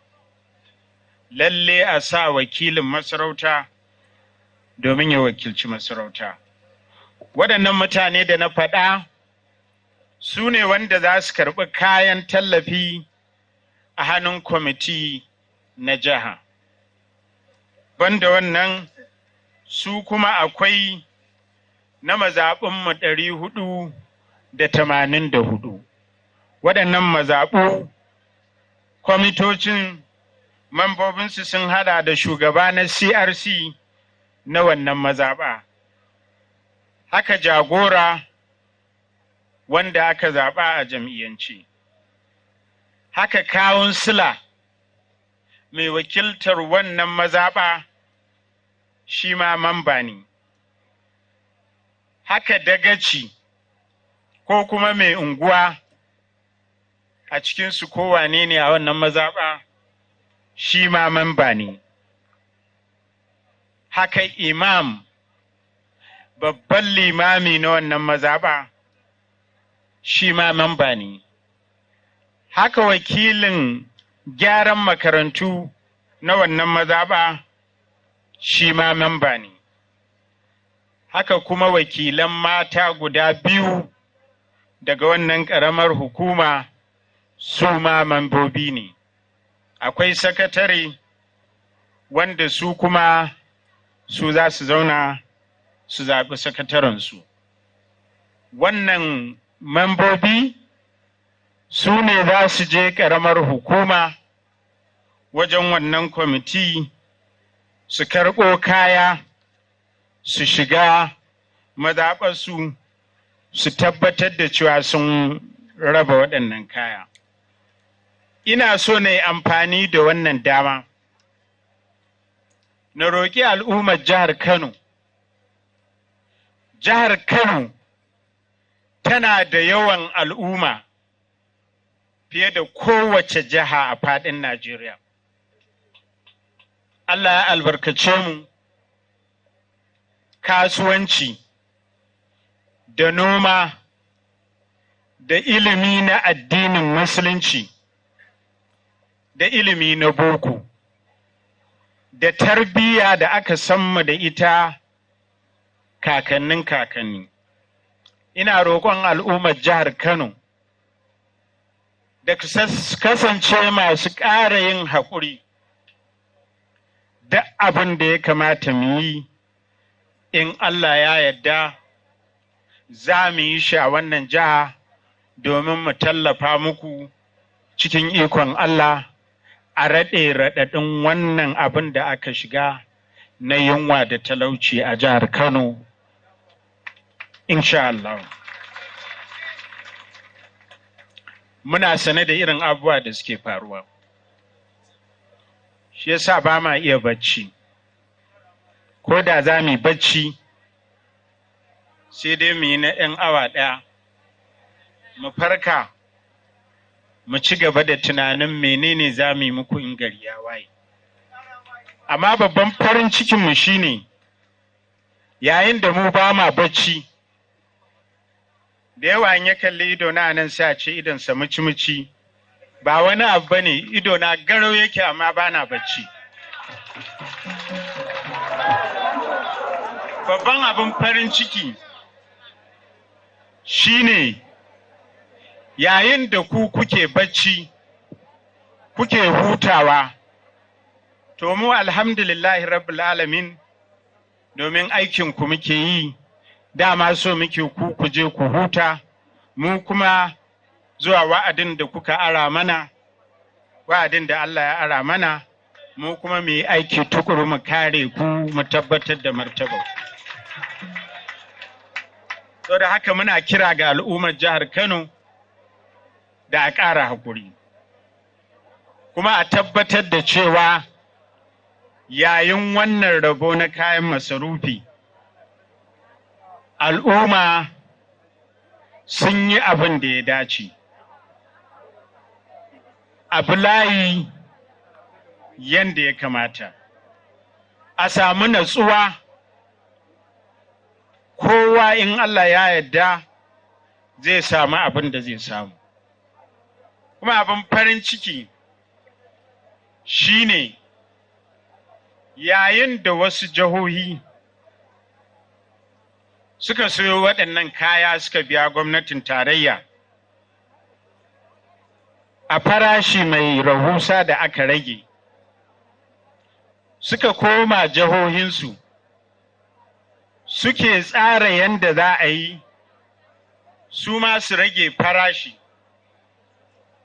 Lalle a sa wakilin masarauta domin ya wakilci masarauta. Waɗannan mutane da na faɗa su ne wanda za su karɓi kayan tallafi a hannun kwamiti na jiha. Banda wannan su kuma akwai na mazaɓinmu 484. Waɗannan mazaɓu kwamitocin mambobinsu sun hada da shugaba na CRC na wannan mazaɓa. Haka jagora wanda aka zaɓa a jam'iyyance. Haka kawunsila mai wakiltar wannan mazaɓa shi ma mamba ne. Haka dagaci ko kuma mai unguwa a cikinsu kowane ne a wannan mazaɓa shi ma mamba ne. Haka imam, babban limami na wannan mazaɓa shi ma mamba ne. Haka wakilin gyaran makarantu na wannan mazaɓa shi ma mamba ne. Haka kuma wakilan mata guda 2 daga wannan ƙaramar hukuma su ma mambobi ne. Akwai sakatare wanda su kuma su za su zauna su zaɓi sakatarensu. Wannan mambobi su ne za su je ƙaramar hukuma wajen wannan kwamiti su karɓo kaya su shiga mazaɓarsu su tabbatar da cewa sun raba waɗannan kaya. Ina so na yi amfani da wannan dama na roƙi al'ummar jihar Kano. Jihar Kano tana da yawan al'umma fiye da kowace jiha a faɗin Najeriya. Allah ya albarkace mu kasuwanci da noma da ilimi na addinin musulunci da ilimi na boko da tarbiyya da aka samma da ita kakanni. Ina roƙon al'ummar jihar Kano da kasance masu ƙara yin haƙuri da abin da ya kamata mu yi. In Allah ya yarda za mu yi shi a wannan jiha domin mu tallafa muku cikin ikon Allah a raɗaɗin wannan abin da aka shiga na yunwa da talauci a jihar Kano, insha Allah. Muna sane da irin abubuwa da suke faruwa, shi yasa ba ma iya bacci. Ko da za mu yi bacci sai dai mu yi na 'yan awa ɗaya, mu farka mu ci gaba da tunanin menene za mu yi muku in gari ya waye. Amma babban farin cikinmu shine yayin da mu ba ma bacci, da yawa in ya kalli ido na nan sai a ce idonsa muci-muci, ba wani abu bane, ido na garau yake amma ba na bacci. Babban abin farin ciki shine yayin da ku kuke bacci, kuke hutawa, to mu alhamdulillahi rabbil alamin, domin aikin ku muke yi, dama so muke ku je ku huta, mu kuma zuwa wa'adin da kuka ara mana, wa'adin da Allah ya ara mana, mu kuma mu yi aiki tukuru mu kare ku, mu tabbatar da martaba. Saboda haka muna kira ga al'ummar jihar Kano da a ƙara haƙuri, kuma a tabbatar da cewa yayin wannan rabo na kayan masarufi al'umma sun yi abin da ya dace. Abu layi yanda ya kamata, a samu natsuwa, kowa in Allah ya yarda zai samu abin da zai samu. Kuma abin farin ciki shine yayin da wasu jihohi suka sayo waɗannan kaya suka biya gwamnatin tarayya a farashi mai rahusa da aka rage, suka koma jihohinsu suke tsara yadda za a yi su ma su rage farashi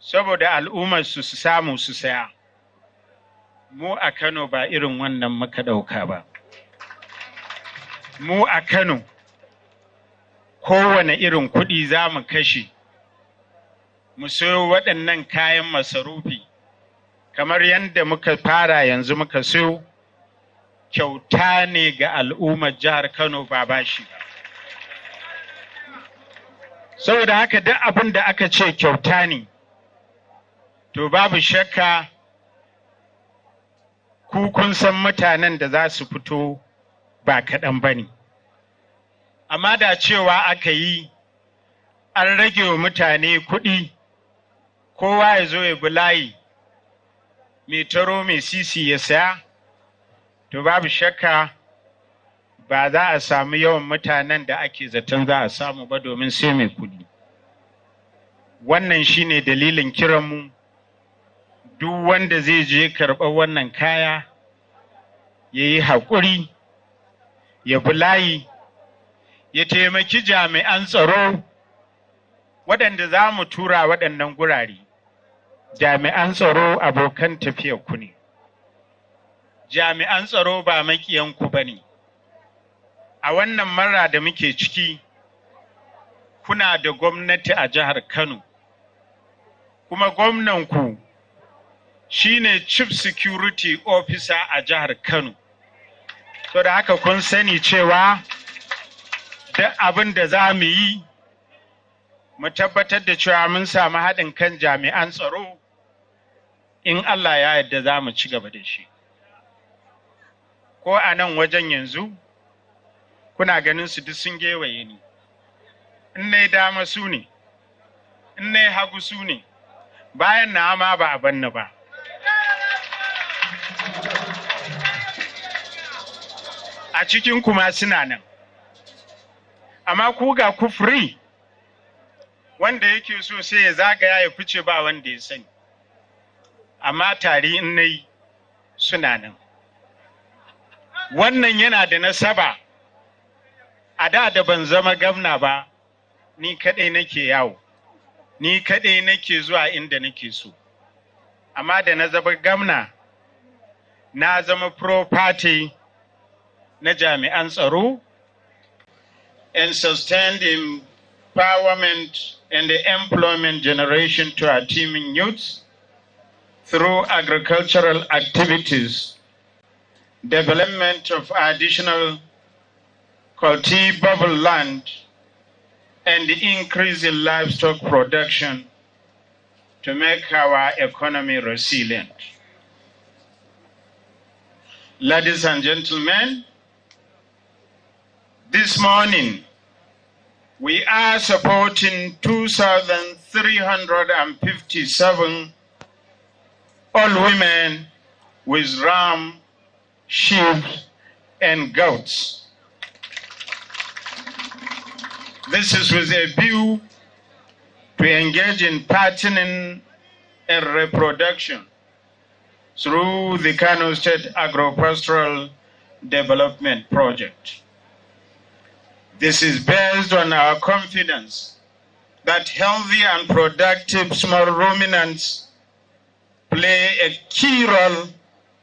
saboda al'ummarsu su samu su saya. Mu a Kano ba irin wannan muka ɗauka ba. Mu a Kano kowane irin kuɗi za mu kashe mu sayo waɗannan kayan masarufi kamar yadda muka fara yanzu muka so kyauta ne ga al'ummar jihar Kano ba bashi ba. Saboda haka duk abin da aka ce kyauta ne, to babu shakka ku kun san mutanen da za su fito ba kaɗan ba ne. Amma da cewa aka yi an rage wa mutane kuɗi, kowa ya zo ya bi layi, mai taro mai sisi ya saya, to babu shakka ba za a samu yawan mutanen da ake zaton za a samu ba domin sai mai kuɗi. Wannan shine dalilin kiranmu, duk wanda zai je karɓar wannan kaya ya yi haƙuri, ya bi layi, ya taimaki jami'an tsaro waɗanda za mu tura waɗannan gurare. Jami'an tsaro abokan tafiyarku ne. Jami'an tsaro ba maƙiyanku ba ne. A wannan mara da muke ciki, kuna da gwamnati a jihar Kano, kuma gwamnanku shine Chief Security Officer a jihar Kano. So da haka kun sani cewa duk abin da za mu yi, mu tabbatar da cewa mun samu haɗin kan jami'an tsaro, in Allah ya yarda za mu ci gaba da shi. Ko a nan wajen yanzu, kuna ganin su duk sun gewaye ni. In na dama su ne, in na hagu su ne, bayan na ma ba a banna ba. A cikin kuma suna nan. Amma ku ga ku free, wanda yake so sai ya zagaya ya fice ba wanda ya sani. Amma tari in na yi suna nan. Wannan yana da nasaba. A da ban zama gwamna ba, ni kaɗai nake yawo, ni kaɗai nake zuwa inda nake so. Amma da na zama gwamna, na zama pro-party na jami'an tsaro, and sustained empowerment and the employment generation to our teeming youths through agricultural activities, development of additional cultivable land, and the increase in livestock production to make our economy resilient. Ladies and gentlemen, this morning we are supporting 2,357 all women with ram, sheep, and goats. This is with a view to engage in patterning and reproduction through the Kano State Agro-Pastoral Development Project. This is based on our confidence that healthy and productive small ruminants play a key role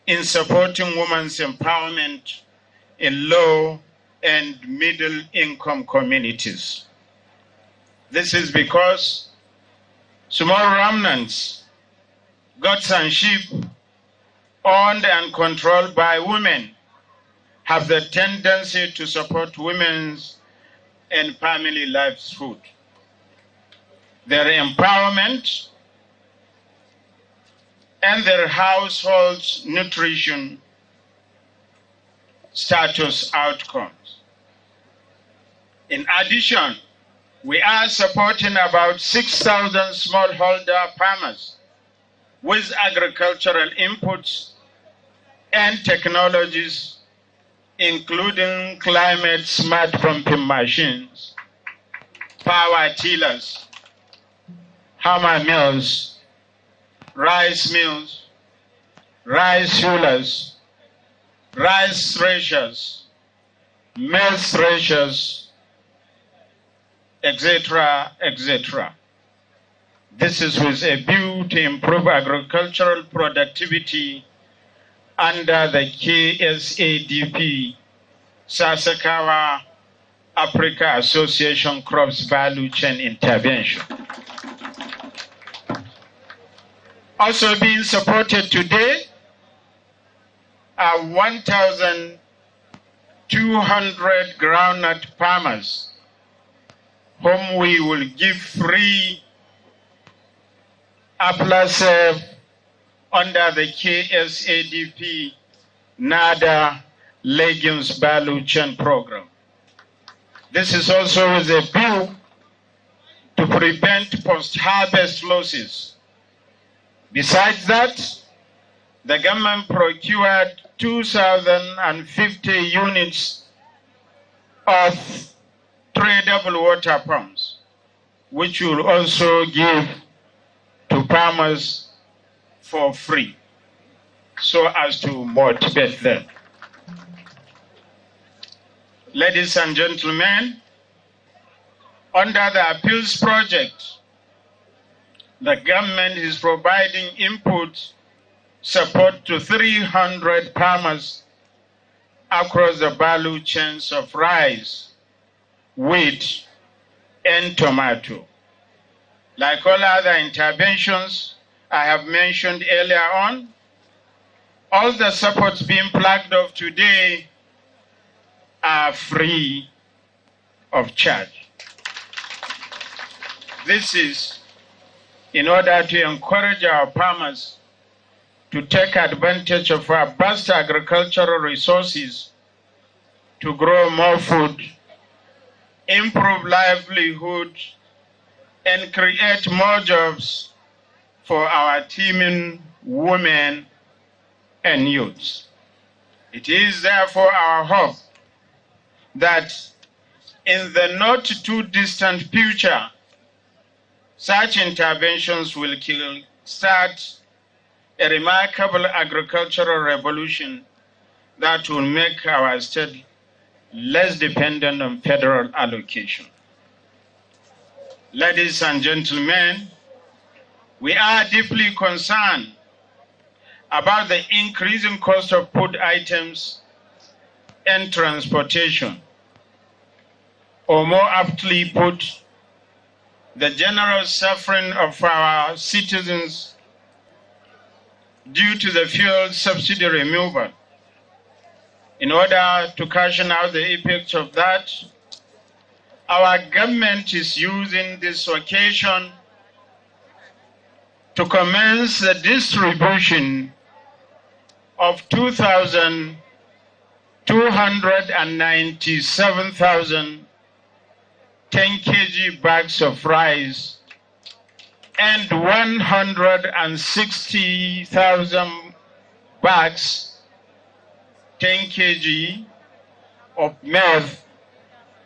in supporting women's empowerment in low and middle income communities. This is because small ruminants, goats and sheep, owned and controlled by women, have the tendency to support women's and family livelihood. Their empowerment and their household's nutrition status outcomes. In addition, we are supporting about 6,000 smallholder farmers with agricultural inputs and technologies, including climate-smart pumping machines, power tillers, hammer mills, rice mills, rice hullers, rice threshers, maize threshers, etc., etc. This is with a view to improve agricultural productivity under the KSADP, Sasakawa Africa Association Crops Value Chain Intervention. Also being supported today are 1,200 groundnut farmers whom we will give free APLASEF under the KSADP NADA Legumes Value Chain Program. This is also with a view to prevent post-harvest losses. Besides that, the government procured 2,050 units of tradable water pumps, which will also give to farmers for free, so as to motivate them. Ladies and gentlemen, under the Appeals Project, the government is providing input support to 300 farmers across the value chains of rice, wheat, and tomato. Like all other interventions I have mentioned earlier on, all the supports being plugged off today are free of charge. This is in order to encourage our farmers to take advantage of our vast agricultural resources to grow more food, improve livelihood, and create more jobs for our teeming women and youths. It is therefore our hope that in the not too distant future, such interventions will start a remarkable agricultural revolution that will make our state less dependent on federal allocation. Ladies and gentlemen, we are deeply concerned about the increasing cost of food items and transportation, or more aptly put, the general suffering of our citizens due to the fuel subsidy removal. In order to cushion out the effects of that, our government is using this occasion to commence the distribution of 297,000 10 kg bags of rice and 160,000 bags 10 kg of maize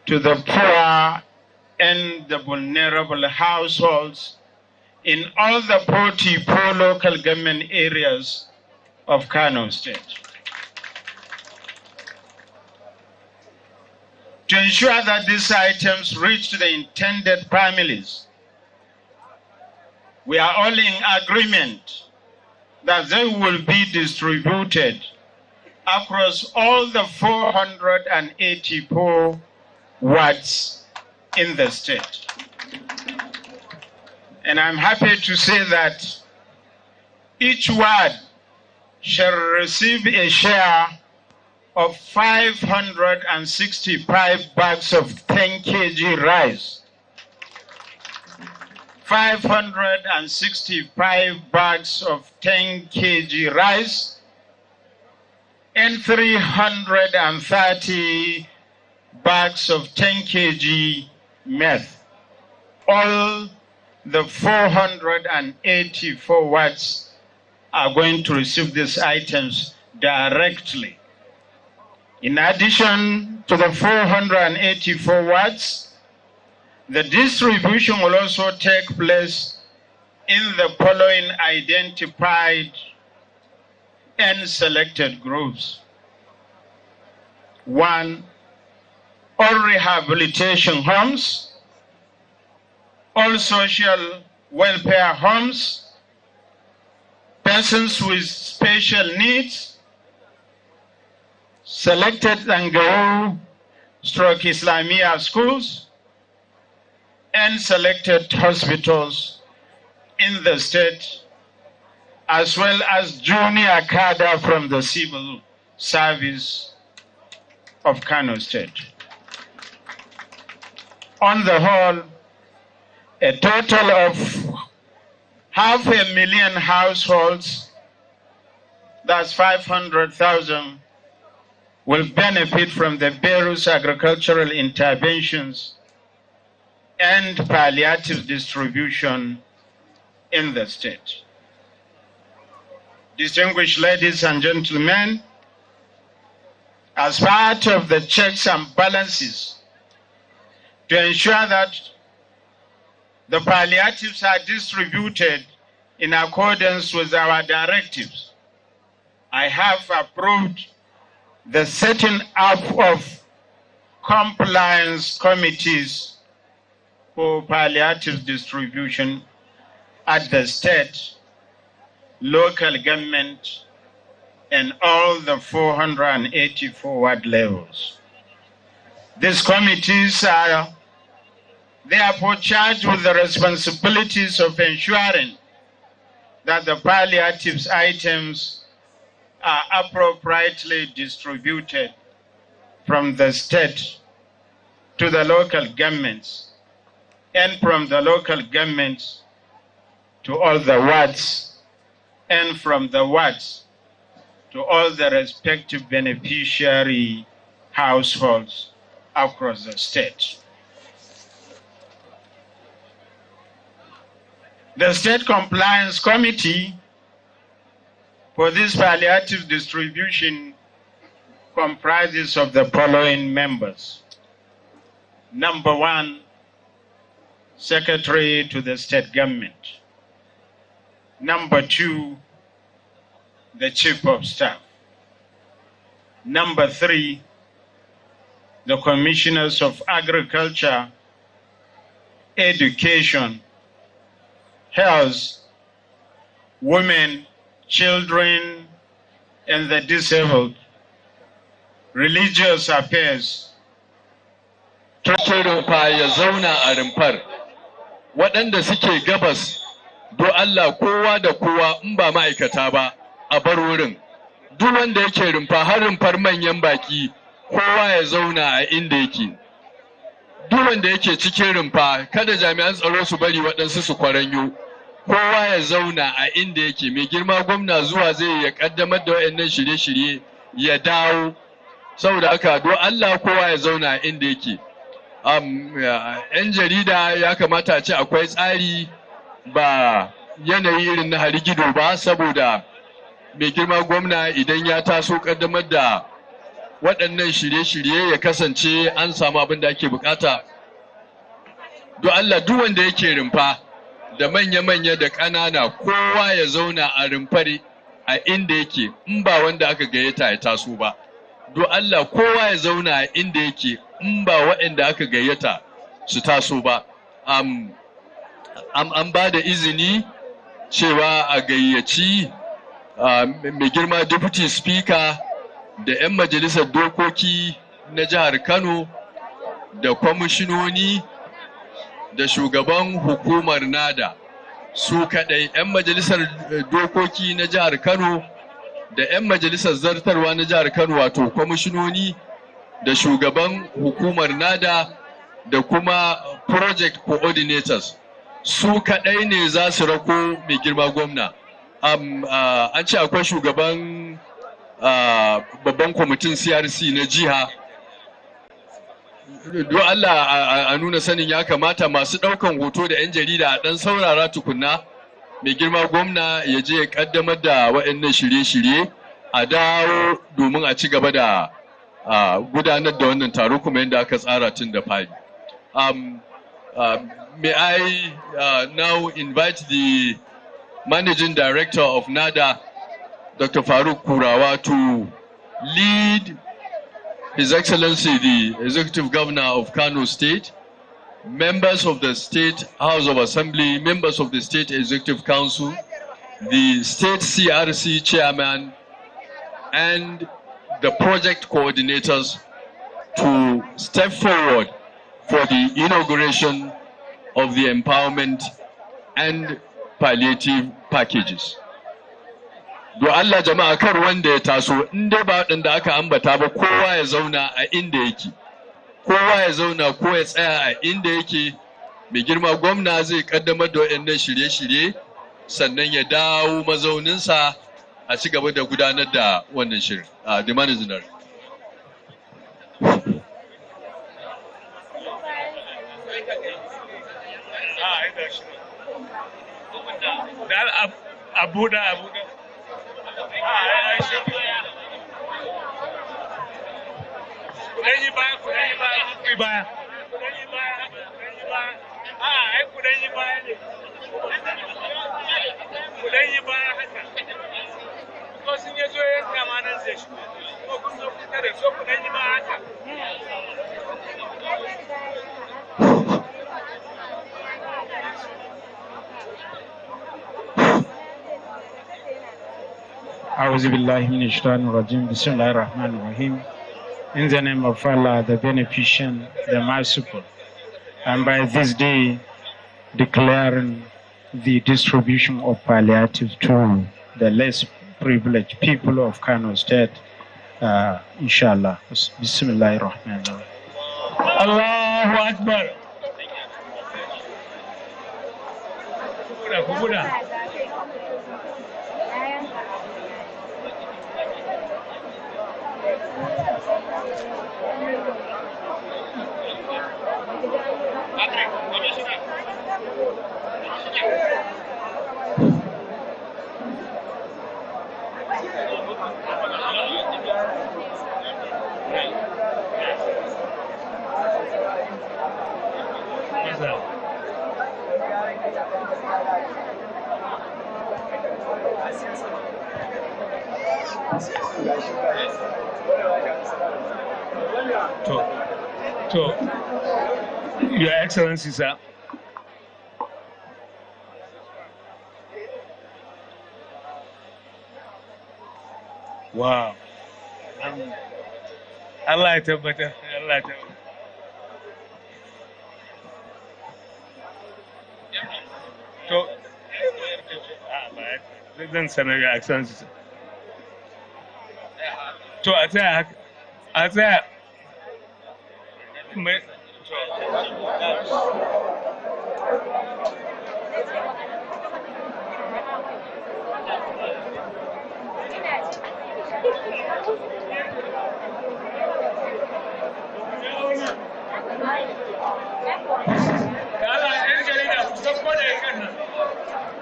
to the poor and the vulnerable households in all the 44 local government areas of Kano State. To ensure that these items reach the intended families, we are all in agreement that they will be distributed across all the 484 wards in the state. And I'm happy to say that each ward shall receive a share of 565 bags of 10 kg rice, 565 bags of 10 kg rice, and 330 bags of 10 kg meth. All the 484 wards are going to receive these items directly. In addition to the 484 wards, the distribution will also take place in the following identified and selected groups. 1, all rehabilitation homes, all social welfare homes, persons with special needs, selected Zangaru / Islamia schools, and selected hospitals in the state as well as junior cadre from the civil service of Kano State. On the whole, a total of 500,000 households, that's 500,000, will benefit from the various agricultural interventions and palliative distribution in the state. Distinguished ladies and gentlemen, as part of the checks and balances to ensure that the palliatives are distributed in accordance with our directives, I have approved the setting up of compliance committees for palliative distribution at the state, local government, and all the 484 ward levels. These committees are therefore charged with the responsibilities of ensuring that the palliatives items are appropriately distributed from the state to the local governments and from the local governments to all the wards and from the wards to all the respective beneficiary households across the state. The State Compliance Committee for this palliative distribution comprises of the following members. Number one, Secretary to the State Government. Number two, the Chief of Staff. Number three, the Commissioners of Agriculture, Education, Health, Women, Children, and the Disabled, Religious Affairs. Rumfa ya zauna a rumfar, waɗanda suke gabas, do Allah kowa da kowa in ba ma'aikata ba a bar wurin. Duk wanda yake rumfa har rumfar manyan baki, kowa ya zauna a inda yake. Duk wanda yake cikin rumfa, kada jami'an tsaro su bari waɗansu su kwaranyo. Kowa ya zauna a inda yake. Mai girma gwamna zuwa zai ya kaddamar da waɗannan shirye-shirye ya dawo. Saboda haka do Allah kowa ya zauna a inda yake. 'Yan jarida ya kamata a ce akwai tsari ba yanayi irin na harigido ba, saboda mai girma gwamna idan ya taso kaddamar da waɗannan shirye-shirye ya kasance an samu abin da ake bukata. Do Allah duk wanda yake rumfa da manya-manya da ƙanana kowa ya zauna a rumfar a inda yake, in ba wanda aka gayyata ya taso ba. Do Allah kowa ya zauna a inda yake, in ba waɗanda aka gayyata su taso ba. An ba da izini cewa a gayyaci mai girma Deputy Speaker da 'yan majalisar dokoki na jihar Kano da kwamishinoni da shugaban hukumar NADA su kaɗai, 'yan majalisar dokoki na jihar Kano da 'yan majalisar zartarwa na jihar Kano, wato kwamishinoni da shugaban hukumar NADA da kuma project coordinators, su kaɗai ne za su rako mai girma gwamna. An ce akwai shugaban babban kwamitin CRC na jiha. Don Allah a nuna sanin ya kamata masu ɗaukan hoto da 'yan jarida a ɗan saurara tukunna. Mai girma gwamna ya je ya ƙaddamar da waɗannan shirye-shirye a dawo domin a ci gaba da gudanar da wannan taro kuma yadda aka tsara tun da fari. May I now invite the Managing Director of NADA, Dr. Faruk Kurawa, to lead His Excellency the Executive Governor of Kano State, members of the State House of Assembly, members of the State Executive Council, the State CRC Chairman, and the project coordinators to step forward for the inauguration of the empowerment and palliative packages. Do Allah jama'a kar wanda ya taso in dai ba waɗanda aka ambata ba kowa ya zauna a inda yake. Kowa ya zauna ko ya tsaya a inda yake. Mai girma gwamna zai kaddamar da waɗannan shirye-shirye sannan ya dawo mazauninsa a ci gaba da gudanar da wannan shirin. The man is in there. Abuda. أعوذ بالله من الشيطان الرجيم بسم الله الرحمن الرحيم. In the name of Allah, the Beneficent, the Merciful, and by this day declaring the distribution of palliatives to the less privileged people of Kano State, inshallah. Bismillah ar-Rahman ar-Rahim. Allahu Akbar. Your Excellency, sir. Wow. Allah ya tabbata. Allah ya tabbata. To, zan sanar Your Excellency, sir. To, a tsaya.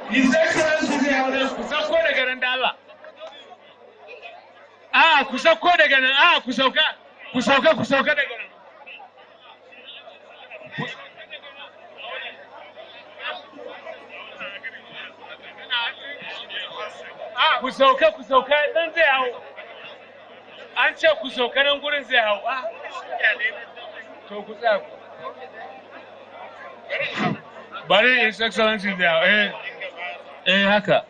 His Excellency zai hau nan ku sauko daga nan da Allah. Ku sauko daga nan, ku sauka daga nan. Ku sauka nan zai hau. An ce ku sauka nan gurin zai hau. To ku tsaya ku. Bari His Excellency zai hau. Haka.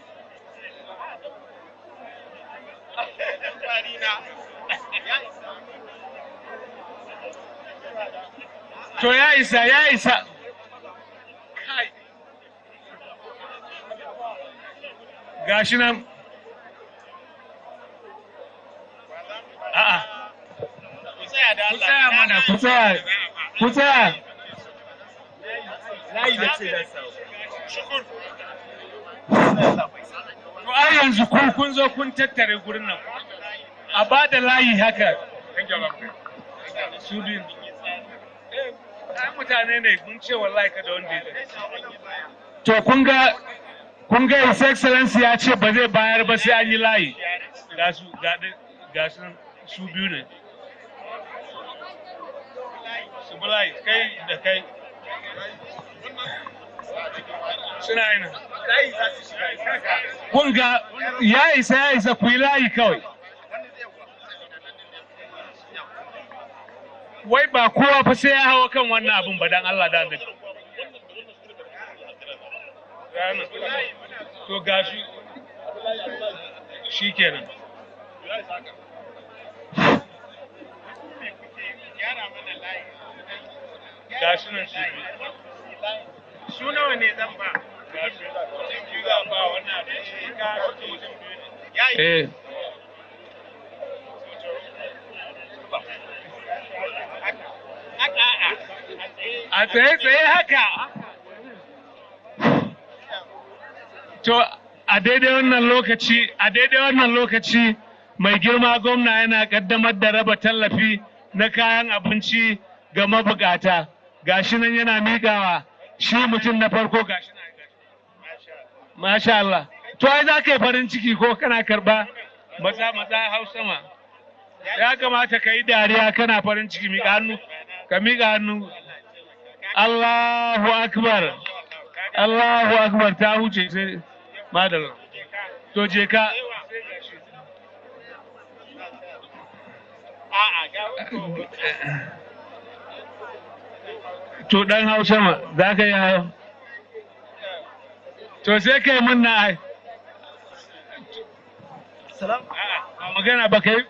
To ya isa. Gashi nan. Ku tsaya. Layi da ce da sau. Shukur. To ai yanzu kun zo kun tattare gurin nan. A ba da layi haka. Su biyu. Ai mutane ne mun ce wallahi kada wanda ya. To kun ga His Excellency ya ce ba zai bayar ba sai an yi layi. Ga su biyu ne. Su bi layi kai da kai. Suna yana. Kun ga ya isa ku yi layi kawai. Wai ba kowa fa sai ya hawa kan wannan abin ba dan Allah da annabi. To gashi shikenan. Gashi nan shi. Su nawa ne zan ba? Gashi. Zan ba wannan abin. A tsaye haka. To a daidai wannan lokaci mai girma gwamna yana kaddamar da raba tallafi na kayan abinci ga mabukata. Gashi nan yana miƙawa shi mutum na farko gashi nan. Masha Allah. To ai za ka yi farin ciki ko kana karba matsa hau sama. Ya kamata ka yi dariya kana farin ciki ka miƙa hannu. Allahu Akbar. Allahu Akbar ta huce sai madalla. To je ka. To dan hau sama za ka yi hau. To sai kai mun na ai. Salam. Magana ba kai.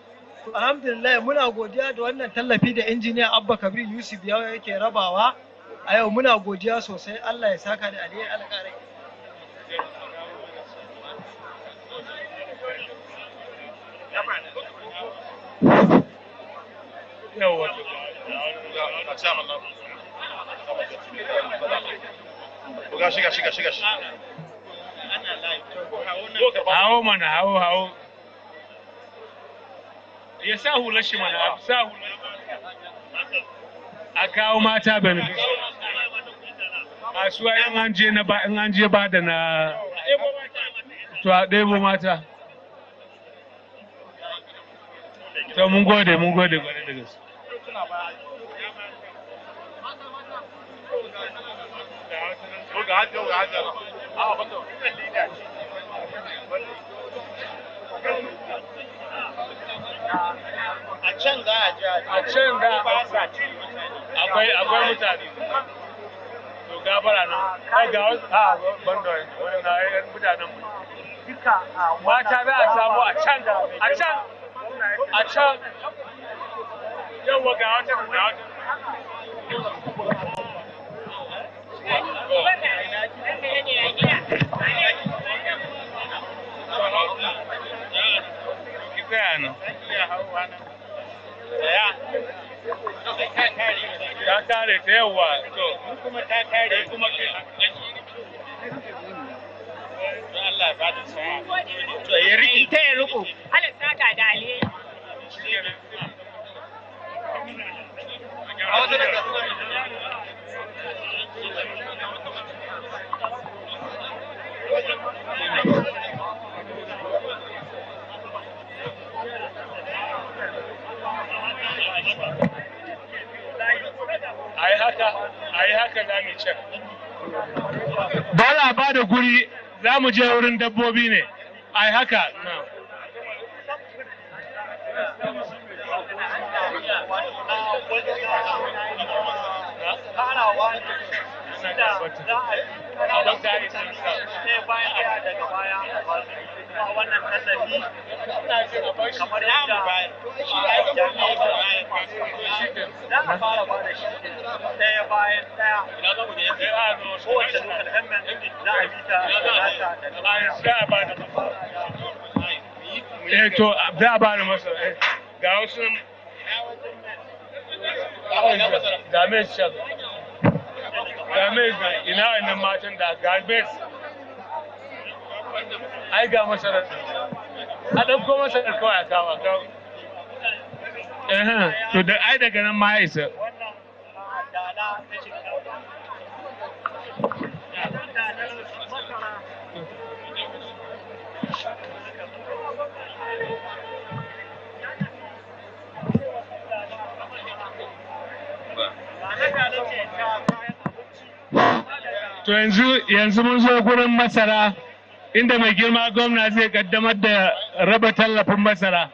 Alhamdulillah muna godiya da wannan tallafi da injiniya Abba Kabir Yusuf ya yake rabawa. A yau muna godiya sosai, Allah ya saka da alheri alƙarai. Shiga. Hawo mana, hawo. Ya sa hular shi mana, sa hular. A kawo mata beneficiary. Kasuwa in an je ba da na to a ɗebo mata. To mun gode gwada da gaske. A can za a je akwai mutane. To gabara nan. Ai ga wasu banda wani na yan mutanen mu. Mata za a samu a can. Yawwa ga wata. Ta kare ta yawa to kuma ta kare kuma Allah ya bada sa'a to ya riki ta ya riko Allah saka da alheri ai haka za mu ce dole a bada guri za mu je wurin dabbobi ne ai haka na wannan tallafi kamar yadda za a fara ba da shi ɗaya bayan ɗaya kowace local government za a bi ta to za a ba da masa ga wasu game shan game ina wannan matan da game ai ga masarar a ɗauko masarar kawai a kawo to da ai daga nan ma ya isa to yanzu mun zo gurin masara inda mai girma gwamna zai kaddamar da raba tallafin masara.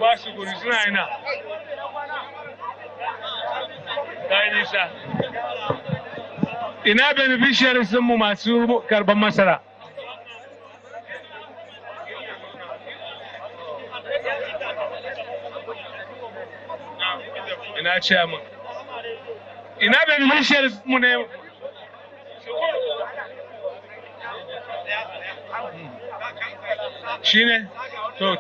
Ba su guri suna ina. Ta yi nisa. Ina beneficiaries mu masu karban masara. Ina chairman. ina beneficiaries mu ne shine to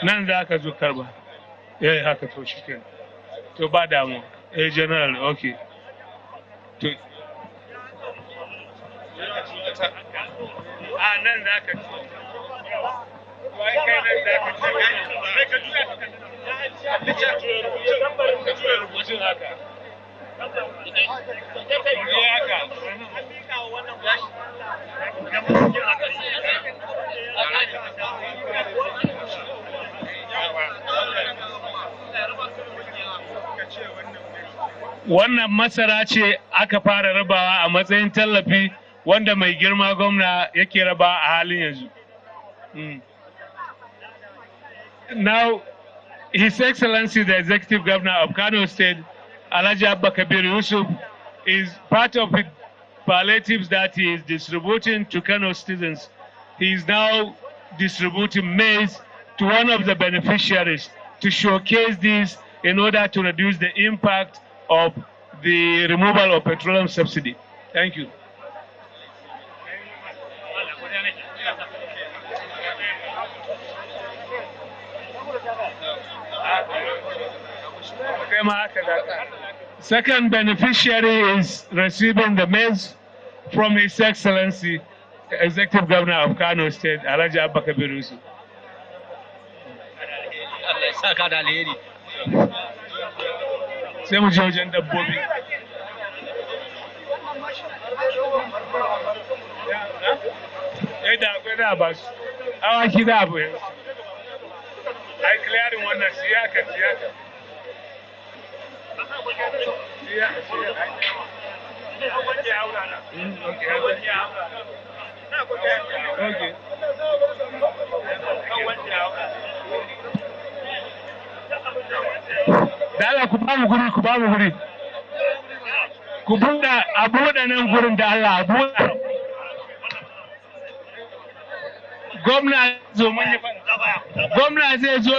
nan za ka zo karba haka to shi kenan to ba damu general okay to nan za ka wannan masara ce aka fara rabawa a matsayin tallafi wanda mai girma gwamna yake raba a halin yanzu. Now, His Excellency the Executive Governor of Kano State, Alhaji Abba Kabir Yusuf, is part of the palliatives that he is distributing to Kano citizens. He is now distributing maize to one of the beneficiaries to showcase this in order to reduce the impact of the removal of petroleum subsidy. Thank you. Second beneficiary is receiving the maize from His Excellency, the Executive Governor of Kano State, Alhaji Abba Kabir Yusuf. Sai mu je wajen dabbobi. Da akwai da ba su. Awaki da abu yanzu. Ai clearing wannan siyaka. Da Allah ku ba mu guri. Ku buɗe a buɗe nan gurin da Allah a buɗe. Gwamna zai zo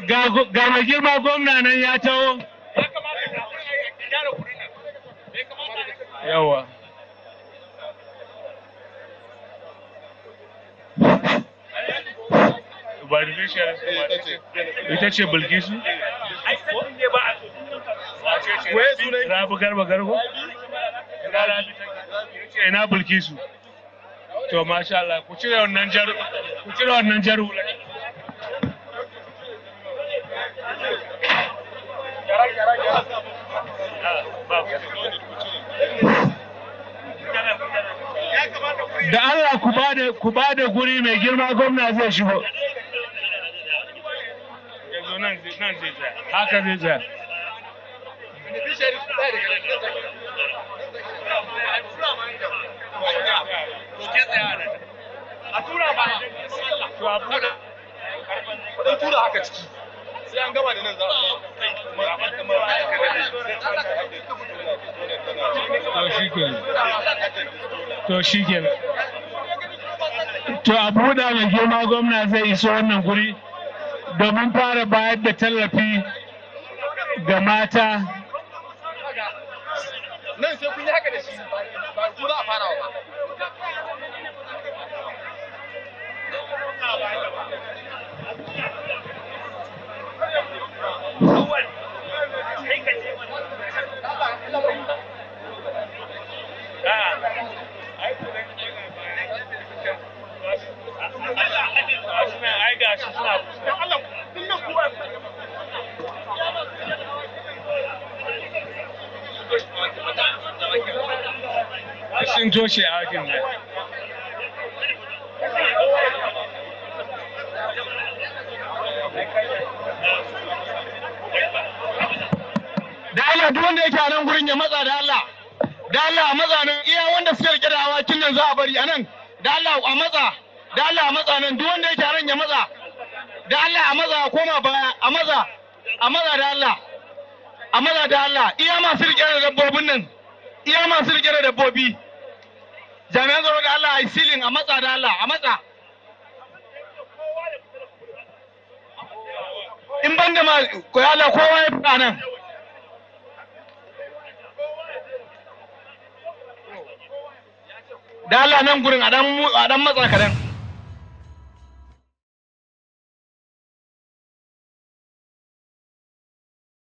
ga mai girma gwamna nan ya taho. Yawa. Ita ce Bilkisu? Rabu Garba Gargo? Ina Bilkisu? To masha Allah, ku cire wannan jar hula. Da Allah ku ba da guri mai girma gwamna zai shigo. Yanzu nan zai tsaya, haka zai tsaya. A tura ba to a buɗe kudin tura haka ciki sai an gama da nan za to shikenan to a buɗe mai girma gwamna zai iso wannan guri domin fara bayar da tallafi ga mata. Nan sai kun yi haka da shi ba ku za a fara ba. Sun toshe a wajen nan. Da Allah duk wanda yake a nan gurin ya matsa da Allah. Da Allah a matsa nan iya wanda suke rike da awakin nan za a bari a nan. Da Allah a matsa. Da Allah a matsa nan duk wanda yake a nan ya matsa. Da Allah a matsa koma baya a matsa. A matsa da Allah. A matsa da Allah iya masu rike da dabbobin nan. Iya masu rike da dabbobi. Jami'an tsaro da Allah a yi silin a matsa da Allah a matsa. in ban da ma koyala kowa ya fita nan. Da Allah nan gurin a dan matsa kadan.